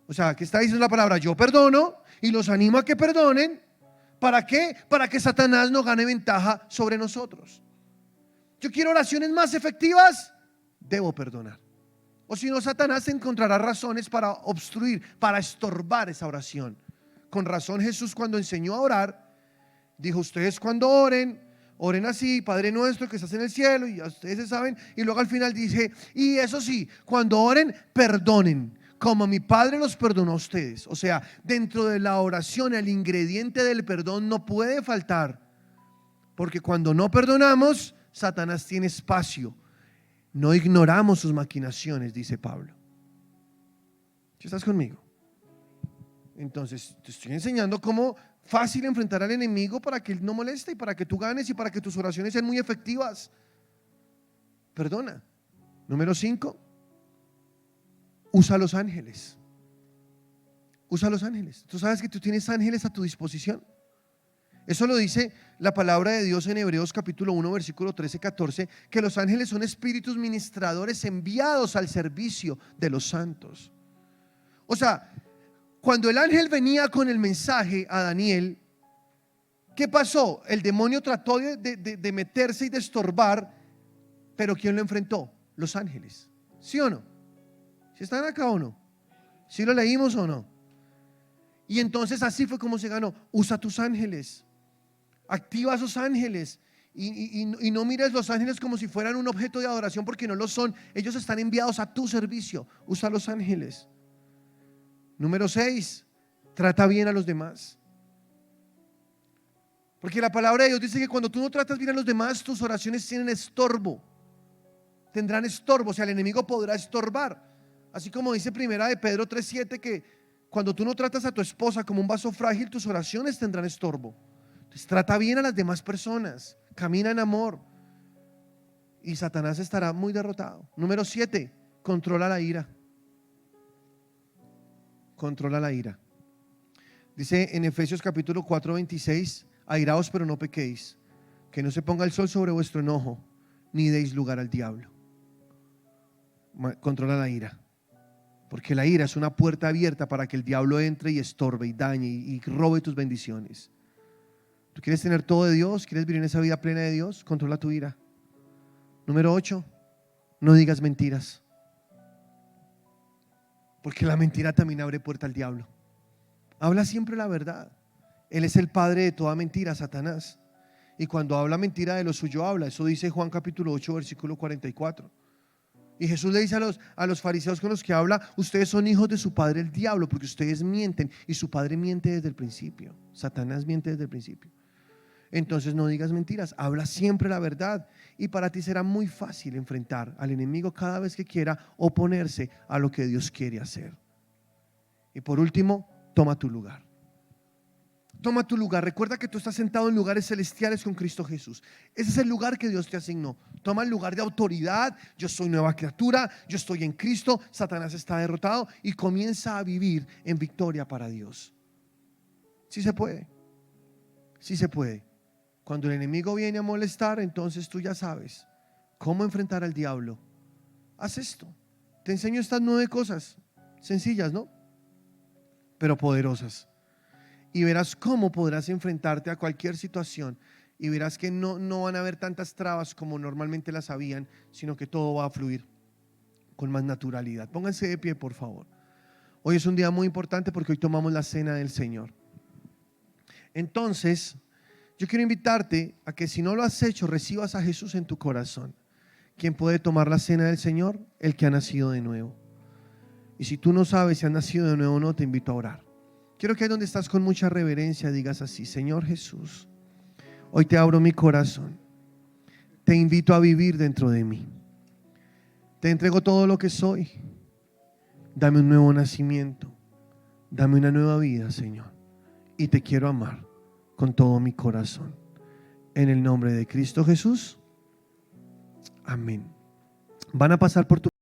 O sea, ¿qué está diciendo la palabra? Yo perdono y los animo a que perdonen. ¿Para qué? Para que Satanás no gane ventaja sobre nosotros. Yo quiero oraciones más efectivas, debo perdonar. O si no, Satanás encontrará razones para obstruir, para estorbar esa oración. Con razón Jesús, cuando enseñó a orar, dijo: ustedes cuando oren, oren así: Padre nuestro que estás en el cielo. Y ya ustedes se saben. Y luego al final dice: y eso sí, cuando oren, perdonen como mi Padre los perdonó a ustedes. O sea, dentro de la oración el ingrediente del perdón no puede faltar, porque cuando no perdonamos, Satanás tiene espacio. No ignoramos sus maquinaciones, dice Pablo. ¿Sí estás conmigo? Entonces te estoy enseñando cómo fácil enfrentar al enemigo para que él no moleste y para que tú ganes y para que tus oraciones sean muy efectivas. Perdona. Número 5, usa a los ángeles. usa los ángeles. ¿Tú sabes que tú tienes ángeles a tu disposición? Eso lo dice la palabra de Dios en Hebreos capítulo 1, versículo 13-14, que los ángeles son espíritus ministradores enviados al servicio de los santos. O sea, cuando el ángel venía con el mensaje a Daniel, ¿qué pasó? El demonio trató de meterse y de estorbar, pero ¿quién lo enfrentó? Los ángeles. ¿Sí o no? ¿Sí están acá o no? ¿Sí lo leímos o no? Y entonces así fue como se ganó. Usa tus ángeles. Activa a esos ángeles y no mires los ángeles como si fueran un objeto de adoración, porque no lo son. Ellos están enviados a tu servicio. Usa los ángeles. Número 6, trata bien a los demás. Porque la palabra de Dios dice que cuando tú no tratas bien a los demás, tus oraciones tienen estorbo. Tendrán estorbo, o sea, el enemigo podrá estorbar. Así como dice primera de Pedro 3:7, que cuando tú no tratas a tu esposa como un vaso frágil, tus oraciones tendrán estorbo. Entonces, trata bien a las demás personas, camina en amor y Satanás estará muy derrotado. Número 7, controla la ira. Controla la ira. Dice en Efesios capítulo 4:26, airaos pero no pequéis, que no se ponga el sol sobre vuestro enojo, ni deis lugar al diablo. Controla la ira, porque la ira es una puerta abierta para que el diablo entre y estorbe y dañe y robe tus bendiciones. ¿Tú quieres tener todo de Dios? ¿Quieres vivir en esa vida plena de Dios? Controla tu ira. Número 8, no digas mentiras, porque la mentira también abre puerta al diablo. Habla siempre la verdad. Él es el padre de toda mentira, Satanás. Y cuando habla mentira, de lo suyo habla. Eso dice Juan capítulo 8, versículo 44. Y Jesús le dice a los fariseos con los que habla: ustedes son hijos de su padre el diablo, porque ustedes mienten y su padre miente desde el principio. Satanás miente desde el principio. Entonces no digas mentiras, habla siempre la verdad, y para ti será muy fácil enfrentar al enemigo cada vez que quiera oponerse a lo que Dios quiere hacer. Y por último, toma tu lugar. Toma tu lugar. Recuerda que tú estás sentado en lugares celestiales con Cristo Jesús. Ese es el lugar que Dios te asignó. Toma el lugar de autoridad. Yo soy nueva criatura, yo estoy en Cristo, Satanás está derrotado, y comienza a vivir en victoria para Dios. Sí se puede. Sí se puede. Cuando el enemigo viene a molestar, entonces tú ya sabes cómo enfrentar al diablo. Haz esto. Te enseño estas 9 cosas sencillas, ¿no? Pero poderosas. Y verás cómo podrás enfrentarte a cualquier situación. Y verás que no van a haber tantas trabas como normalmente las habían, sino que todo va a fluir con más naturalidad. Pónganse de pie, por favor. Hoy es un día muy importante porque hoy tomamos la cena del Señor. Entonces, yo quiero invitarte a que, si no lo has hecho, recibas a Jesús en tu corazón. ¿Quién puede tomar la cena del Señor? El que ha nacido de nuevo. Y si tú no sabes si has nacido de nuevo o no, te invito a orar. Quiero que ahí donde estás, con mucha reverencia, digas así: Señor Jesús, hoy te abro mi corazón. Te invito a vivir dentro de mí. Te entrego todo lo que soy. Dame un nuevo nacimiento. Dame una nueva vida, Señor. Y te quiero amar con todo mi corazón. En el nombre de Cristo Jesús. Amén. Van a pasar por tu